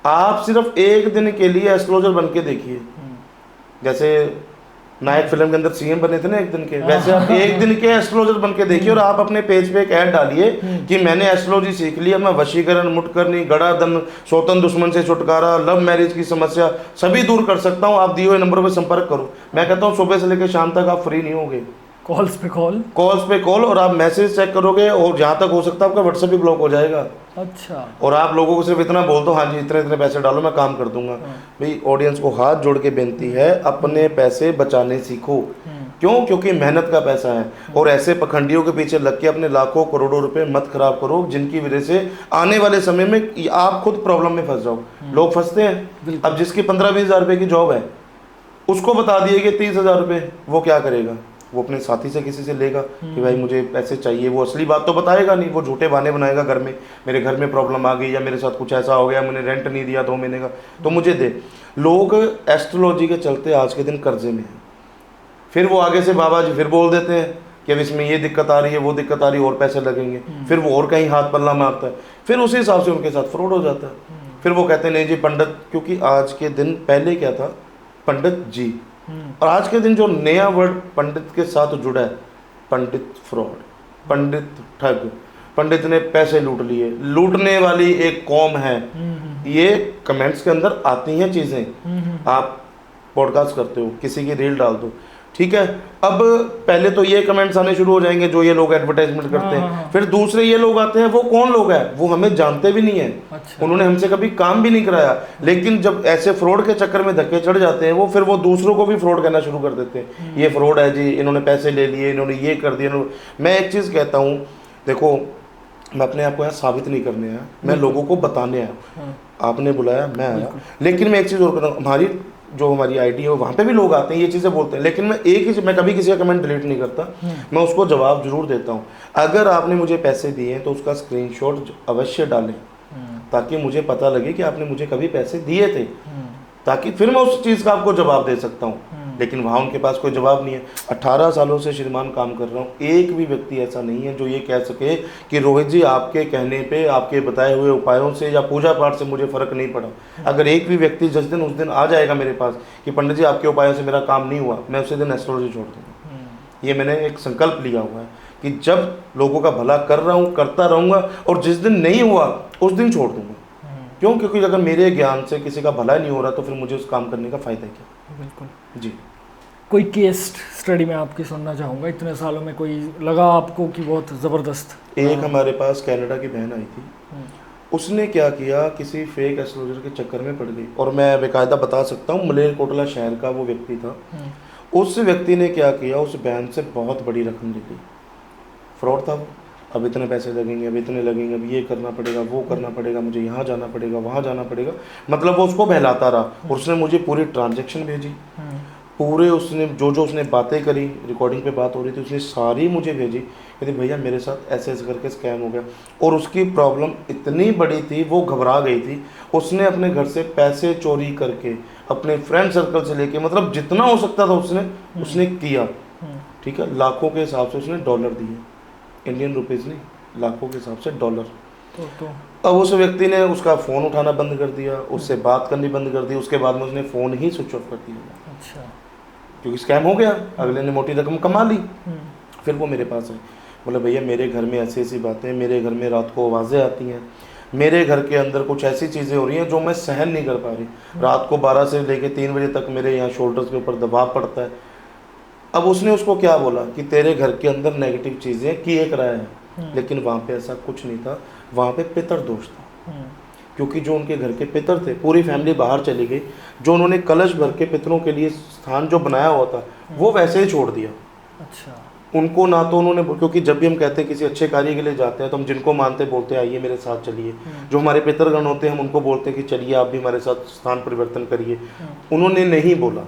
आप सिर्फ एक दिन के लिए एस्ट्रोलॉजर बन के देखिए, जैसे नायक फिल्म के अंदर सीएम बने थे ना एक दिन के, वैसे आप एक दिन के एस्ट्रोलॉजर बन के देखिए और आप अपने पेज पे एक ऐड डालिए कि मैंने एस्ट्रोलॉजी सीख लिया, मैं वशीकरण, मुटकरनी, गड़ा धन, स्वतंत्र दुश्मन से छुटकारा, लव मैरिज की समस्या सभी दूर कर सकता हूँ, आप दिए हुए नंबर पर संपर्क करो। मैं कहता हूँ सुबह से लेकर शाम तक आप फ्री नहीं होंगे, कॉल्स पे कॉल और आप मैसेज चेक करोगे और जहाँ तक हो सकता है आपका व्हाट्सएप भी ब्लॉक हो जाएगा। अच्छा, और आप लोगों को सिर्फ इतना बोल दो हाँ जी इतने इतने पैसे डालो मैं काम कर दूंगा। भाई ऑडियंस को हाथ जोड़ के बेनती है, अपने पैसे बचाने सीखो। क्यों? क्योंकि मेहनत का पैसा है और ऐसे पखंडियों के पीछे लग के अपने लाखों करोड़ों रुपए मत खराब करो, जिनकी वजह से आने वाले समय में आप खुद प्रॉब्लम में फंस जाओ। लोग फंसते हैं। अब जिसकी 15-20 हज़ार रुपए की जॉब है उसको बता दिए कि 30,000 रुपये, वो क्या करेगा? वो अपने साथी से किसी से लेगा कि भाई मुझे पैसे चाहिए। वो असली बात तो बताएगा नहीं, वो झूठे बहाने बनाएगा घर में, मेरे घर में प्रॉब्लम आ गई या मेरे साथ कुछ ऐसा हो गया, मैंने रेंट नहीं दिया 2 महीने का तो मुझे दे। लोग एस्ट्रोलॉजी के चलते आज के दिन कर्जे में हैं। फिर वो आगे से बाबा जी फिर बोल देते हैं कि अब इसमें ये दिक्कत आ रही है, वो दिक्कत आ रही है, और पैसे लगेंगे। फिर वो और कहीं हाथ पल्ला मारता है, फिर उसी हिसाब से उनके साथ फ्रॉड हो जाता है। फिर वो कहते हैं नहीं जी पंडित, क्योंकि आज के दिन पहले क्या था, पंडित जी, और आज के दिन जो नया वर्ड पंडित के साथ जुड़ा है, पंडित फ्रॉड, पंडित ठग, पंडित ने पैसे लूट लिए, लूटने वाली एक कौम है। ये कमेंट्स के अंदर आती हैं चीजें। आप पॉडकास्ट करते हो, किसी की रील डाल दो, ठीक है। अब पहले तो ये कमेंट्स आने शुरू हो जाएंगे जो ये लोग एडवर्टाइजमेंट करते हैं। फिर दूसरे ये लोग आते हैं, वो कौन लोग हैं? वो हमें जानते भी नहीं है। अच्छा। उन्होंने हमसे कभी काम भी नहीं कराया, लेकिन जब ऐसे फ्रॉड के चक्कर में धक्के चढ़ जाते हैं वो, फिर वो दूसरों को भी फ्रॉड कहना शुरू कर देते हैं। ये फ्रॉड है जी, इन्होंने पैसे ले लिए, इन्होंने ये कर दिया। मैं एक चीज़ कहता हूँ, देखो मैं अपने आप को यहाँ साबित नहीं करने आया, मैं लोगों को बताने आया। आपने बुलाया, मैं आया, लेकिन मैं एक चीज़ और कहता हूँ, हमारी जो हमारी आईडी है वहाँ पे भी लोग आते हैं, ये चीज़ें बोलते हैं, लेकिन मैं कभी किसी का कमेंट डिलीट नहीं करता, मैं उसको जवाब जरूर देता हूँ। अगर आपने मुझे पैसे दिए हैं तो उसका स्क्रीनशॉट अवश्य डालें, ताकि मुझे पता लगे कि आपने मुझे कभी पैसे दिए थे, ताकि फिर मैं उस चीज़ का आपको जवाब दे सकता हूँ। लेकिन वहाँ उनके पास कोई जवाब नहीं है। 18 सालों से श्रीमान काम कर रहा हूँ, एक भी व्यक्ति ऐसा नहीं है जो ये कह सके कि रोहित जी आपके कहने पे, आपके बताए हुए उपायों से या पूजा पाठ से मुझे फ़र्क नहीं पड़ा। अगर एक भी व्यक्ति जिस दिन उस दिन आ जाएगा मेरे पास कि पंडित जी आपके उपायों से मेरा काम नहीं हुआ, मैं उसी दिन एस्ट्रोलॉजी छोड़ दूँगा। ये मैंने एक संकल्प लिया हुआ है कि जब लोगों का भला कर रहा हूँ करता रहूँगा, और जिस दिन नहीं हुआ उस दिन छोड़ दूँगा। क्यों? क्योंकि अगर मेरे ज्ञान से किसी का भला नहीं हो रहा तो फिर मुझे उस काम करने का फ़ायदा क्या। बिल्कुल जी। कोई केस स्टडी में आपकी सुनना चाहूँगा, इतने सालों में कोई लगा आपको कि बहुत ज़बरदस्त? एक हमारे पास कनाडा की बहन आई थी, उसने क्या किया, किसी फेक एस्ट्रोलॉजर के चक्कर में पड़ गई, और मैं बेकायदा बता सकता हूँ मलेरकोटला शहर का वो व्यक्ति था। उस व्यक्ति ने क्या किया, उस बहन से बहुत बड़ी रकम ले ली। फ्रॉड था वो। अब इतने पैसे लगेंगे, अब इतने लगेंगे, अब ये करना पड़ेगा, वो करना पड़ेगा, मुझे यहाँ जाना पड़ेगा, वहाँ जाना पड़ेगा, मतलब वो उसको बहलाता रहा। और उसने मुझे पूरी ट्रांजैक्शन भेजी, पूरे उसने जो उसने बातें करी, रिकॉर्डिंग पे बात हो रही थी, उसने सारी मुझे भेजी। कहती भैया मेरे साथ ऐसे ऐसे करके स्कैम हो गया। और उसकी प्रॉब्लम इतनी बड़ी थी, वो घबरा गई थी। उसने अपने घर से पैसे चोरी करके, अपने फ्रेंड सर्कल से लेके, मतलब जितना हो सकता था उसने किया। ठीक है, लाखों के हिसाब से उसने डॉलर दिए, इंडियन रुपीज़ नहीं, लाखों के हिसाब से डॉलर। अब उस व्यक्ति ने उसका फ़ोन उठाना बंद कर दिया, उससे बात करनी बंद कर दी। उसके बाद में उसने फ़ोन ही स्विच ऑफ कर दिया। अच्छा। क्योंकि स्कैम हो गया, अगले ने मोटी रकम कमा ली। फिर वो मेरे पास है, बोले भैया मेरे घर में ऐसी ऐसी बातें, मेरे घर में रात को आवाज़ें आती हैं, मेरे घर के अंदर कुछ ऐसी चीज़ें हो रही हैं जो मैं सहन नहीं कर पा रही। रात को 12 से लेकर 3 बजे तक मेरे यहाँ शोल्डर्स के ऊपर दबाव पड़ता है। अब उसने उसको क्या बोला कि तेरे घर के अंदर नेगेटिव चीज़ें किए कराया है, लेकिन वहाँ पे ऐसा कुछ नहीं था, वहाँ पे पितर दोष था। क्योंकि जो उनके घर के पितर थे, पूरी फैमिली बाहर चली गई, जो उन्होंने कलश भर के पितरों के लिए स्थान जो बनाया हुआ था वो वैसे ही छोड़ दिया। अच्छा। उनको ना तो उन्होंने, क्योंकि जब भी हम कहते हैं किसी अच्छे कार्य के लिए जाते हैं तो हम जिनको मानते बोलते हैं आइए मेरे साथ चलिए। जो हमारे पितरगण होते हैं हम उनको बोलते हैं कि चलिए आप भी हमारे साथ स्थान परिवर्तन करिए। उन्होंने नहीं बोला,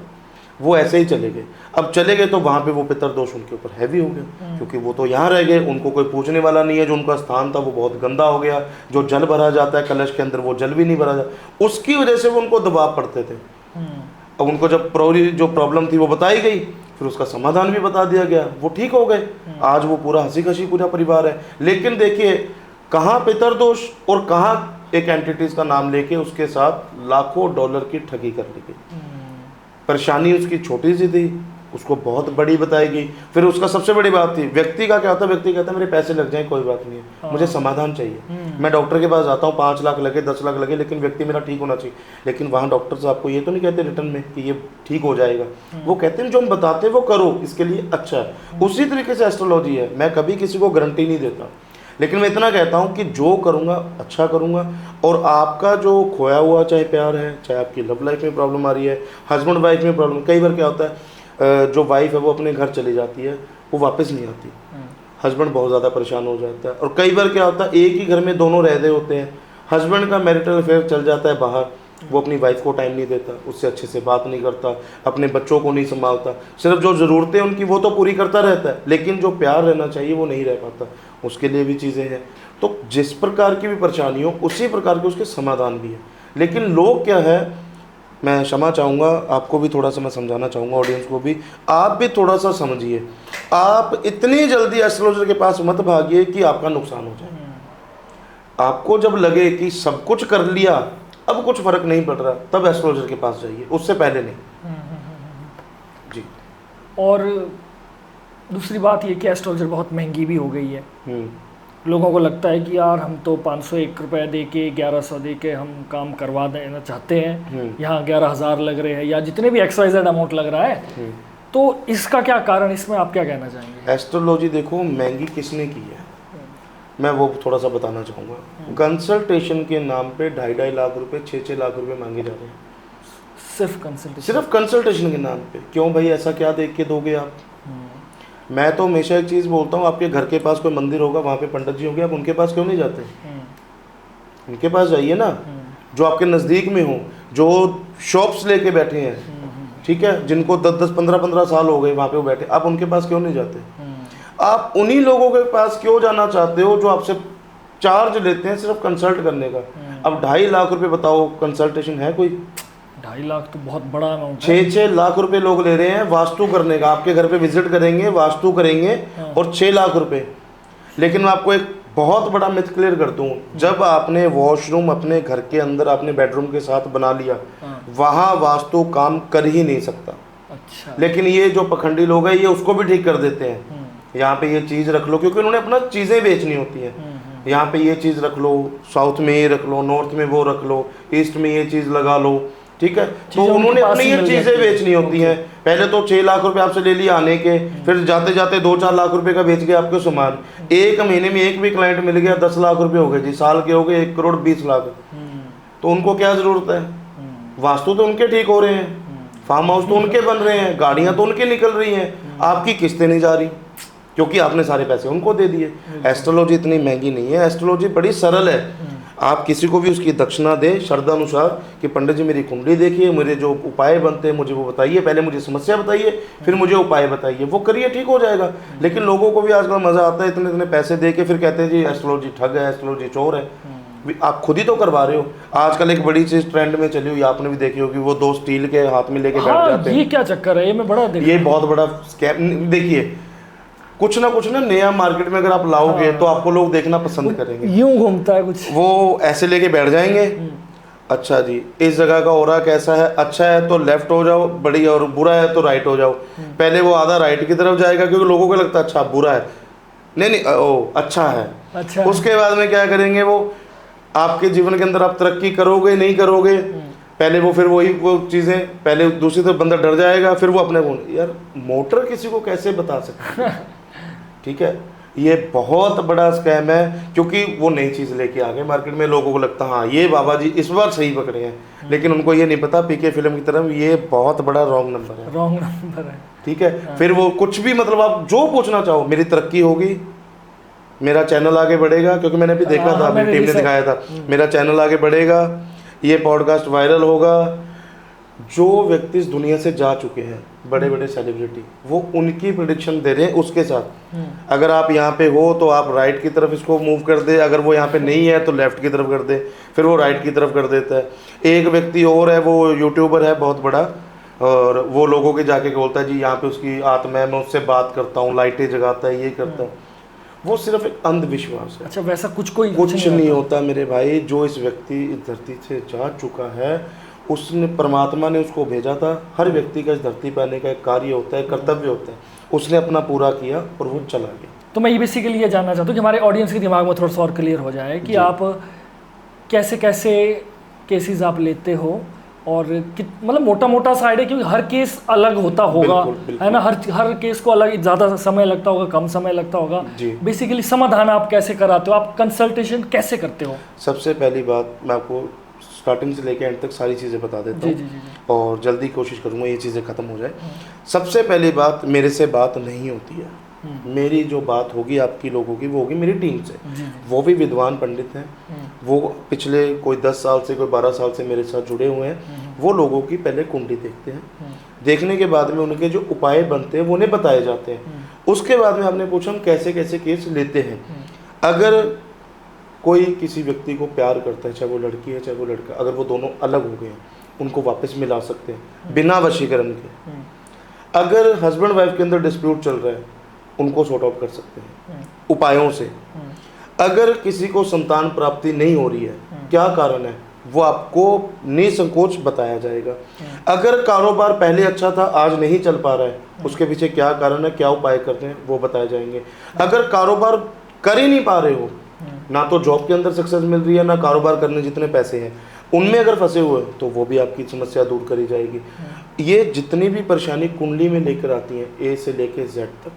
वो ऐसे ही चले गए। अब चले गए तो वहाँ पे वो पितर दोष उनके ऊपर हैवी हो गया, क्योंकि वो तो यहाँ रह गए, उनको कोई पूछने वाला नहीं है। जो उनका स्थान था वो बहुत गंदा हो गया, जो जल भरा जाता है कलश के अंदर वो जल भी नहीं भरा जाता, उसकी वजह से वो उनको दबाव पड़ते थे। अब उनको जब जो प्रॉब्लम थी वो बताई गई, फिर उसका समाधान भी बता दिया गया, वो ठीक हो गए। आज वो पूरा हंसी खुशी पूरा परिवार है। लेकिन देखिए कहाँ पितर दोष और कहाँ एक एंटिटीज का नाम लेके उसके साथ लाखों डॉलर की ठगी कर ली गई। परेशानी उसकी छोटी सी थी, उसको बहुत बड़ी बताई गई। फिर उसका सबसे बड़ी बात थी, व्यक्ति का क्या होता है, व्यक्ति कहता है मेरे पैसे लग जाए कोई बात नहीं है, मुझे समाधान चाहिए। मैं डॉक्टर के पास जाता हूँ, 5 लाख लगे 10 लाख लगे, लेकिन व्यक्ति मेरा ठीक होना चाहिए। लेकिन वहाँ डॉक्टर साहब को ये तो नहीं कहते रिटर्न में कि ये ठीक हो जाएगा, वो कहते हैं जो हम बताते हैं वो करो, इसके लिए अच्छा है। उसी तरीके से एस्ट्रोलॉजी है, मैं कभी किसी को गारंटी नहीं देता, लेकिन मैं इतना कहता हूँ कि जो करूँगा अच्छा करूँगा। और आपका जो खोया हुआ चाहे प्यार है, चाहे आपकी लव लाइफ में प्रॉब्लम आ रही है, हस्बैंड वाइफ में प्रॉब्लम, कई बार क्या होता है जो वाइफ है वो अपने घर चली जाती है, वो वापस नहीं आती, हस्बैंड बहुत ज़्यादा परेशान हो जाता है। और कई बार क्या होता है एक ही घर में दोनों रह रहे होते हैं, हस्बैंड का मैरिटल अफेयर चल जाता है बाहर, वो अपनी वाइफ को टाइम नहीं देता, उससे अच्छे से बात नहीं करता, अपने बच्चों को नहीं संभालता, सिर्फ जो ज़रूरतें उनकी वो तो पूरी करता रहता है, लेकिन जो प्यार रहना चाहिए वो नहीं रह पाता, उसके लिए भी चीज़ें हैं। तो जिस प्रकार की भी परेशानी हो उसी प्रकार के उसके समाधान भी है। लेकिन लोग क्या है, मैं क्षमा चाहूँगा आपको भी, थोड़ा सा मैं समझाना चाहूँगा ऑडियंस को भी, आप भी थोड़ा सा समझिए। आप इतनी जल्दी एस्ट्रोलॉजर के पास मत भागिए कि आपका नुकसान हो जाए। आपको जब लगे कि सब कुछ कर लिया अब कुछ फर्क नहीं पड़ रहा, तब एस्ट्रोलॉजर के पास जाइए, उससे पहले नहीं। जी। और दूसरी बात ये कि एस्ट्रोलॉजर बहुत महंगी भी हो गई है। लोगों को लगता है कि यार हम तो 501 रुपये दे के 1100 दे के हम काम करवा देना चाहते हैं, यहाँ 11,000 लग रहे हैं या जितने भी XYZ अमाउंट लग रहा है, तो इसका क्या कारण, इसमें आप क्या कहना चाहेंगे? एस्ट्रोलॉजी देखो महंगी किसने की है, मैं वो थोड़ा सा बताना चाहूँगा। कंसल्टेशन के नाम पे 2.5 लाख रुपए 6 लाख रुपए मांगे जा रहे हैं, सिर्फ कंसल्टेशन के नाम पे। क्यों भाई, ऐसा क्या देख के दोगे आप? मैं तो हमेशा एक चीज़ बोलता हूँ, आपके घर के पास कोई मंदिर होगा, वहाँ पे पंडित जी होंगे, आप उनके पास क्यों नहीं जाते? उनके पास जाइए ना, जो आपके नज़दीक में हो, जो शॉप्स लेके बैठे हैं, ठीक है, जिनको 10-10, 15-15 साल हो गए वहाँ पे वो बैठे, आप उनके पास क्यों नहीं जाते? आप उन्हीं लोगों के पास क्यों जाना चाहते हो जो आपसे चार्ज लेते हैं सिर्फ कंसल्ट करने का? अब 2.5 लाख रुपए बताओ, कंसल्टेशन है कोई? 2.5 लाख तो बहुत बड़ा अमाउंट है। 6-6 लाख रुपए लोग ले रहे हैं वास्तु करने का, आपके घर पे विजिट करेंगे, वास्तु करेंगे और 6 लाख रुपए। लेकिन मैं आपको एक बहुत बड़ा मिथ क्लियर कर दूं, जब आपने वॉशरूम अपने घर के अंदर आपने बेडरूम के साथ बना लिया, वहाँ वास्तु काम कर ही नहीं सकता। अच्छा। लेकिन ये जो पखंडी लोग हैं ये उसको भी ठीक कर देते हैं। यहाँ पे ये चीज़ रख लो, क्योंकि उन्होंने अपना चीज़ें बेचनी होती हैं। यहाँ पे ये चीज़ रख लो, साउथ में ये रख लो, नॉर्थ में वो रख लो, ईस्ट में ये चीज़ लगा लो, ठीक है। तो उन्होंने अपनी ये चीज़ें बेचनी होती हैं। पहले तो 6 लाख रुपए आपसे ले लिए आने के, फिर जाते जाते 2-4 लाख रुपए का बेच गए आपके सामान। एक महीने में एक भी क्लाइंट मिल गया 10 लाख रुपए हो गए जी, साल के हो गए 1 करोड़ 20 लाख। तो उनको क्या ज़रूरत है? वास्तु तो उनके ठीक हो रहे हैं, फार्म हाउस तो उनके बन रहे हैं, गाड़ियाँ तो उनकी निकल रही हैं, आपकी किस्तें नहीं जा रही क्योंकि आपने सारे पैसे उनको दे दिए। एस्ट्रोलॉजी इतनी महंगी नहीं है, एस्ट्रोलॉजी बड़ी सरल है। आप किसी को भी उसकी दक्षिणा दे श्रद्धा अनुसार कि पंडित जी मेरी कुंडली देखिए, मेरे जो उपाय बनते हैं मुझे वो बताइए, पहले मुझे समस्या बताइए फिर मुझे उपाय बताइए, वो करिए, ठीक हो जाएगा। लेकिन लोगों को भी आजकल मज़ा आता है, इतने इतने पैसे दे के फिर कहते हैं जी एस्ट्रोलॉजी ठग है, एस्ट्रोलॉजी चोर है। आप खुद ही तो करवा रहे हो। आजकल एक बड़ी चीज़ ट्रेंड में चली हुई, आपने भी देखी होगी, वो 2 स्टील के हाथ में लेके बैठ जाते हैं। ये क्या चक्कर है? ये मैं बड़ा ये बहुत बड़ा स्कैम। देखिए कुछ ना नया मार्केट में अगर आप लाओगे तो आपको लोग देखना पसंद करेंगे। यूं घूमता है कुछ, वो ऐसे लेके बैठ जाएंगे, अच्छा जी इस जगह का ऑरा कैसा है, अच्छा है तो लेफ्ट हो जाओ बढ़िया, और बुरा है तो राइट हो जाओ। पहले वो आधा राइट की तरफ जाएगा क्योंकि लोगों को लगता है अच्छा बुरा है, नहीं ओ अच्छा है। अच्छा। उसके बाद में क्या करेंगे, वो आपके जीवन के अंदर आप तरक्की करोगे नहीं करोगे, पहले वो फिर वही वो चीज़ें, पहले दूसरी तरफ बंदा डर जाएगा, फिर वो अपने को यार मोटर किसी को कैसे बता सकते हैं, ठीक है। ये बहुत बड़ा स्कैम है क्योंकि वो नई चीज़ लेके आ गए मार्केट में, लोगों को लगता हाँ ये बाबा जी इस बार सही पकड़े हैं, लेकिन उनको ये नहीं पता पीके फिल्म की तरफ ये बहुत बड़ा रॉन्ग नंबर है, रॉन्ग नंबर है, ठीक है। फिर वो कुछ भी मतलब आप जो पूछना चाहो, मेरी तरक्की होगी, मेरा चैनल आगे बढ़ेगा, क्योंकि मैंने भी देखा था, मेरी टीम ने दिखाया था, मेरा चैनल आगे बढ़ेगा, ये पॉडकास्ट वायरल होगा। जो व्यक्ति इस दुनिया से जा चुके हैं, बड़े बड़े सेलिब्रिटी, वो उनकी प्रेडिक्शन दे रहे हैं उसके साथ। अगर आप यहाँ पे हो तो आप राइट की तरफ इसको मूव कर दे, अगर वो यहाँ पे नहीं है तो लेफ्ट की तरफ कर दे, फिर वो राइट की तरफ कर देता है। एक व्यक्ति और है, वो यूट्यूबर है बहुत बड़ा, और वो लोगों के जाके बोलता है जी यहाँ पे उसकी आत्मा है, मैं उससे बात करता हूँ, लाइटें जगाता है, ये करता है। वो सिर्फ एक अंधविश्वास है। अच्छा, वैसा कुछ नहीं होता मेरे भाई। जो इस व्यक्ति इस धरती से जा चुका है, उसने परमात्मा ने उसको भेजा था। हर व्यक्ति का इस धरती पर आने का एक कार्य होता है, कर्तव्य होता है, उसने अपना पूरा किया और वो चला गया। तो मैं ये बेसिकली ये जानना चाहता हूँ कि हमारे ऑडियंस के दिमाग में थोड़ा सा और क्लियर हो जाए कि आप कैसे कैसे केसेस आप लेते हो, और मतलब मोटा मोटा साइड है, क्योंकि हर केस अलग होता होगा, है ना, हर केस को अलग ज़्यादा समय लगता होगा, कम समय लगता होगा। बेसिकली समाधान आप कैसे कराते हो, आप कंसल्टेशन कैसे करते हो? सबसे पहली बात मैं आपको स्टार्टिंग से लेकर एंड तक सारी चीज़ें बता देता हूँ, और जल्दी कोशिश करूँगा ये चीज़ें ख़त्म हो जाए। सबसे पहली बात, मेरे से बात नहीं होती है। मेरी जो बात होगी आपकी लोगों की, वो होगी मेरी टीम से। वो भी विद्वान पंडित हैं, वो पिछले कोई 10 साल से कोई 12 साल से मेरे साथ जुड़े हुए हैं। वो लोगों की पहले कुंडली देखते हैं, देखने के बाद में उनके जो उपाय बनते हैं वो उन्हें बताए जाते हैं। उसके बाद में आपने पूछा हम कैसे कैसे केस लेते हैं। अगर कोई किसी व्यक्ति को प्यार करता है, चाहे वो लड़की है चाहे वो लड़का, अगर वो दोनों अलग हो गए हैं, उनको वापस मिला सकते हैं बिना वशीकरण के। अगर हस्बैंड वाइफ के अंदर डिस्प्यूट चल रहा है, उनको सॉर्ट आउट कर सकते हैं उपायों से। अगर किसी को संतान प्राप्ति नहीं हो रही है, क्या कारण है, वो आपको निसंकोच बताया जाएगा। अगर कारोबार पहले अच्छा था, आज नहीं चल पा रहा है, उसके पीछे क्या कारण है, क्या उपाय करते हैं, वो बताए जाएंगे। अगर कारोबार कर ही नहीं पा रहे हो, ना तो जॉब के अंदर सक्सेस मिल रही है, ना कारोबार करने जितने पैसे हैं उनमें अगर फंसे हुए, तो वो भी आपकी समस्या दूर करी जाएगी। ये जितनी भी परेशानी कुंडली में लेकर आती हैं, ए से लेकर जेड तक,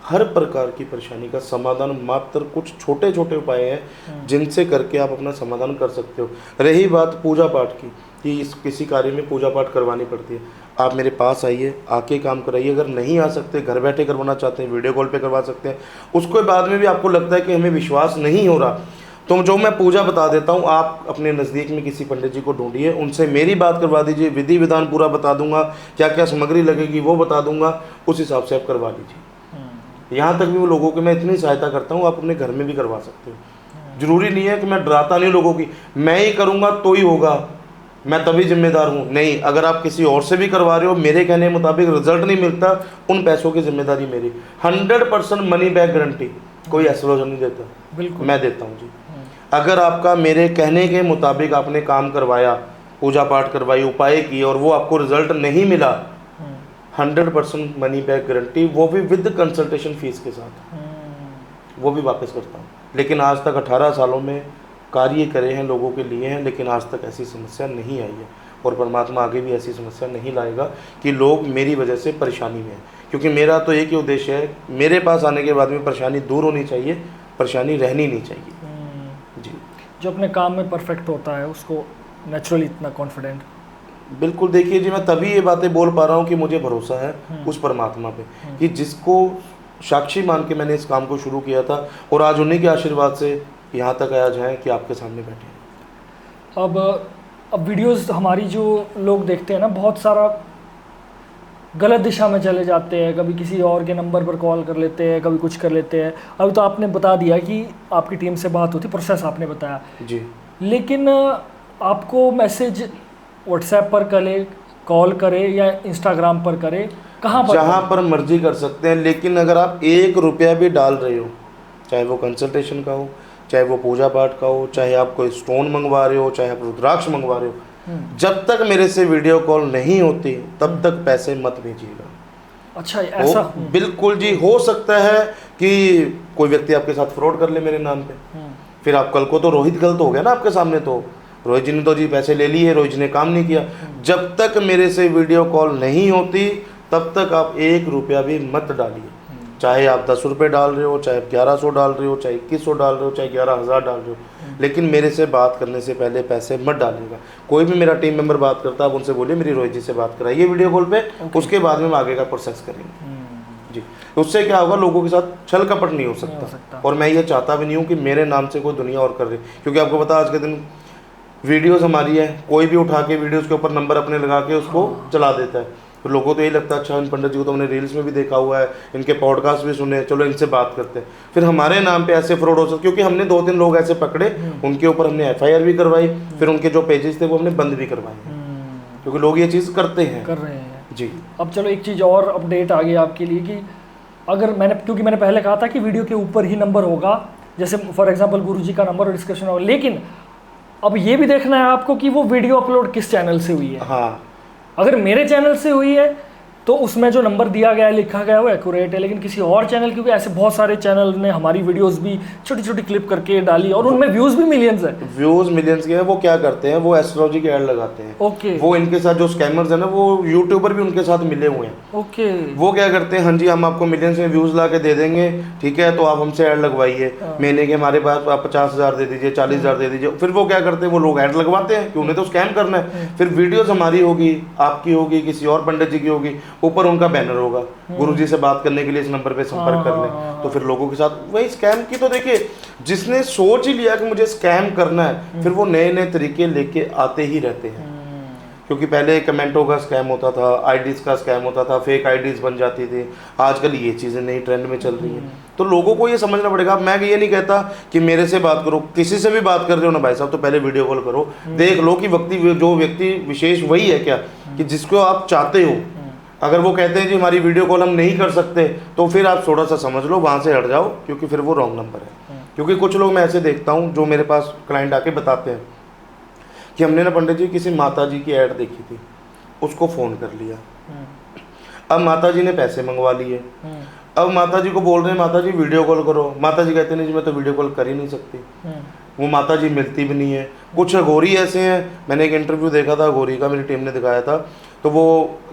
हर प्रकार की परेशानी का समाधान मात्र कुछ छोटे छोटे उपाय हैं जिनसे करके आप अपना समाधान कर सकते हो। रही बात पूजा पाठ की, कि इस किसी कार्य में पूजा पाठ करवानी पड़ती है, आप मेरे पास आइए, आके काम कराइए। अगर नहीं आ सकते, घर बैठे करवाना चाहते हैं, वीडियो कॉल पे करवा सकते हैं। उसके बाद में भी आपको लगता है कि हमें विश्वास नहीं हो रहा, तो जो मैं पूजा बता देता हूँ, आप अपने नज़दीक में किसी पंडित जी को ढूंढिए, उनसे मेरी बात करवा दीजिए, विधि विधान पूरा बता दूंगा, क्या क्या सामग्री लगेगी वो बता दूंगा, उस हिसाब से आप करवा लीजिए। यहाँ तक भी वो लोगों की मैं इतनी सहायता करता हूँ, आप अपने घर में भी करवा सकते हो। जरूरी नहीं है कि मैं डराता नहीं लोगों की, मैं ही करूँगा तो ही होगा, मैं तभी जिम्मेदार हूँ, नहीं। अगर आप किसी और से भी करवा रहे हो, मेरे कहने मुताबिक रिजल्ट नहीं मिलता, उन पैसों की जिम्मेदारी मेरी। 100% मनी बैक गारंटी कोई एस्ट्रोलॉजर नहीं देता, बिल्कुल मैं देता हूँ जी। अगर आपका मेरे कहने के मुताबिक आपने काम करवाया, पूजा पाठ करवाई, उपाय किए और वो आपको रिजल्ट नहीं मिला, 100% मनी बैक गारंटी, वो भी विद कंसल्टेशन फीस के साथ, वो भी वापस करता हूँ। लेकिन आज तक 18 सालों में कार्य करे हैं, लोगों के लिए हैं, लेकिन आज तक ऐसी समस्या नहीं आई है और परमात्मा आगे भी ऐसी समस्या नहीं लाएगा कि लोग मेरी वजह से परेशानी में हैं। क्योंकि मेरा तो एक ही उद्देश्य है, मेरे पास आने के बाद में परेशानी दूर होनी चाहिए, परेशानी रहनी नहीं चाहिए जी। जो अपने काम में परफेक्ट होता है उसको नेचुरली इतना कॉन्फिडेंट। बिल्कुल, देखिए जी, मैं तभी ये बातें बोल पा रहा हूँ कि मुझे भरोसा है उस परमात्मा पे कि जिसको साक्षी मान के मैंने इस काम को शुरू किया था और आज उन्हीं के आशीर्वाद से यहाँ तक आया जाए कि आपके सामने बैठे हैं। अब वीडियोस हमारी जो लोग देखते हैं ना, बहुत सारा गलत दिशा में चले जाते हैं, कभी किसी और के नंबर पर कॉल कर लेते हैं, कभी कुछ कर लेते हैं। अभी तो आपने बता दिया कि आपकी टीम से बात होती, प्रोसेस आपने बताया जी। लेकिन आपको मैसेज व्हाट्सएप पर करे, कॉल करे या इंस्टाग्राम पर करे, कहाँ पर? जहाँ पर मर्जी कर सकते हैं, लेकिन अगर आप 1 रुपया भी डाल रहे हो, चाहे वो कंसल्टेशन का हो, चाहे वो पूजा पाठ का हो, चाहे आप कोई स्टोन मंगवा रहे हो, चाहे आप रुद्राक्ष मंगवा रहे हो, जब तक मेरे से वीडियो कॉल नहीं होती तब तक पैसे मत भेजिएगा। अच्छा, ऐसा? बिल्कुल जी। हो सकता है कि कोई व्यक्ति आपके साथ फ्रॉड कर ले मेरे नाम पे, फिर आप कल को तो रोहित गलत हो गया ना आपके सामने, तो रोहित जी ने तो जी पैसे ले लिए, रोहित जी ने काम नहीं किया। जब तक मेरे से वीडियो कॉल नहीं होती तब तक आप 1 रुपया भी मत डालिए। चाहे आप 10 रुपये डाल रहे हो, चाहे आप 1100 डाल रहे हो, चाहे 2100 डाल रहे हो, चाहे 11,000 डाल रहे हो, लेकिन मेरे से बात करने से पहले पैसे मत डालिएगा। कोई भी मेरा टीम मेंबर बात करता है, आप उनसे बोलिए मेरी रोहित जी से बात कराइए वीडियो कॉल पे, उसके बाद में हम आगे का प्रोसेस करेंगे जी। उससे क्या होगा, लोगों के साथ छल कपट नहीं हो सकता और मैं ये चाहता भी नहीं हूँ कि मेरे नाम से कोई दुनिया और कर रही, क्योंकि आपको पता आज के दिन वीडियोस हमारी है, कोई भी उठा के वीडियोस के ऊपर नंबर अपने लगा के उसको चला देता है। तो लोगों को तो यही लगता है अच्छा इन पंडित जी को तो हमने रील्स में भी देखा हुआ है, इनके पॉडकास्ट भी सुने, चलो इनसे बात करते हैं। फिर हमारे नाम पे ऐसे फ्रॉड हो सकते, क्योंकि हमने 2-3 लोग ऐसे पकड़े, उनके ऊपर हमने FIR भी करवाई, फिर उनके जो पेजेस थे वो हमने बंद भी करवाए, क्योंकि लोग ये चीज़ कर रहे हैं जी। अब चलो एक चीज़ और अपडेट आ गई आपके लिए कि अगर क्योंकि मैंने पहले कहा था कि वीडियो के ऊपर ही नंबर होगा, जैसे फॉर एग्जांपल गुरुजी का नंबर और डिस्कशन होगा, लेकिन अब ये भी देखना है आपको कि वो वीडियो अपलोड किस चैनल से हुई है। हाँ, अगर मेरे चैनल से हुई है तो उसमें जो नंबर दिया गया है, लिखा गया है, वो एक्यूरेट है, लेकिन किसी और चैनल, क्योंकि ऐसे बहुत सारे चैनल ने हमारी वीडियोस भी छोटी छोटी क्लिप करके डाली और उनमें व्यूज भी मिलियंस है। व्यूज मिलियंस के हैं। वो क्या करते हैं, वो एस्ट्रोलॉजी के ऐड लगाते हैं। ओके। वो इनके साथ जो स्कैमर्स है ना, वो यूट्यूबर भी उनके साथ मिले हुए हैं। ओके। वो क्या करते हैं, हाँ जी हम आपको मिलियंस में व्यूज ला के दे देंगे, ठीक है, तो आप हमसे ऐड लगवाइए, महीने के हमारे पास आप 50,000 दे दीजिए, 40,000 दे दीजिए। फिर वो क्या करते हैं, वो लोग ऐड लगवाते हैं कि उन्हें तो स्कैम करना है। फिर वीडियोस हमारी होगी, आपकी होगी, किसी और पंडित जी की होगी, ऊपर उनका बैनर होगा, गुरुजी से बात करने के लिए इस नंबर पे संपर्क कर लें। तो फिर लोगों के साथ वही स्कैम की, तो देखिए जिसने सोच ही लिया कि मुझे स्कैम करना है, फिर वो नए नए तरीके लेके आते ही रहते हैं। क्योंकि पहले कमेंटों का स्कैम होता था, आईडीज का स्कैम होता था, फेक आईडीज बन जाती थी, आजकल ये चीज़ें नई ट्रेंड में चल रही हैं। तो लोगों को ये समझना पड़ेगा। मैं ये नहीं कहता कि मेरे से बात करो, किसी से भी बात कर रहे हो ना भाई साहब, तो पहले वीडियो कॉल करो, देख लो कि जो व्यक्ति विशेष वही है क्या, कि जिसको आप चाहते हो। अगर वो कहते हैं जी हमारी वीडियो कॉल हम नहीं कर सकते, तो फिर आप थोड़ा सा समझ लो, वहाँ से हट जाओ, क्योंकि फिर वो रॉन्ग नंबर है। क्योंकि कुछ लोग मैं ऐसे देखता हूँ जो मेरे पास क्लाइंट आके बताते हैं कि हमने ना पंडित जी किसी माता जी की ऐड देखी थी, उसको फ़ोन कर लिया, अब माता जी ने पैसे मंगवा लिए, अब माता जी को बोल रहे हैं माता जी वीडियो कॉल करो, माता जी कहते नहीं जी मैं तो वीडियो कॉल कर ही नहीं सकती, वो माता जी मिलती भी नहीं है। कुछ अघोरी ऐसे हैं, मैंने एक इंटरव्यू देखा था अघोरी का, मेरी टीम ने दिखाया था, तो वो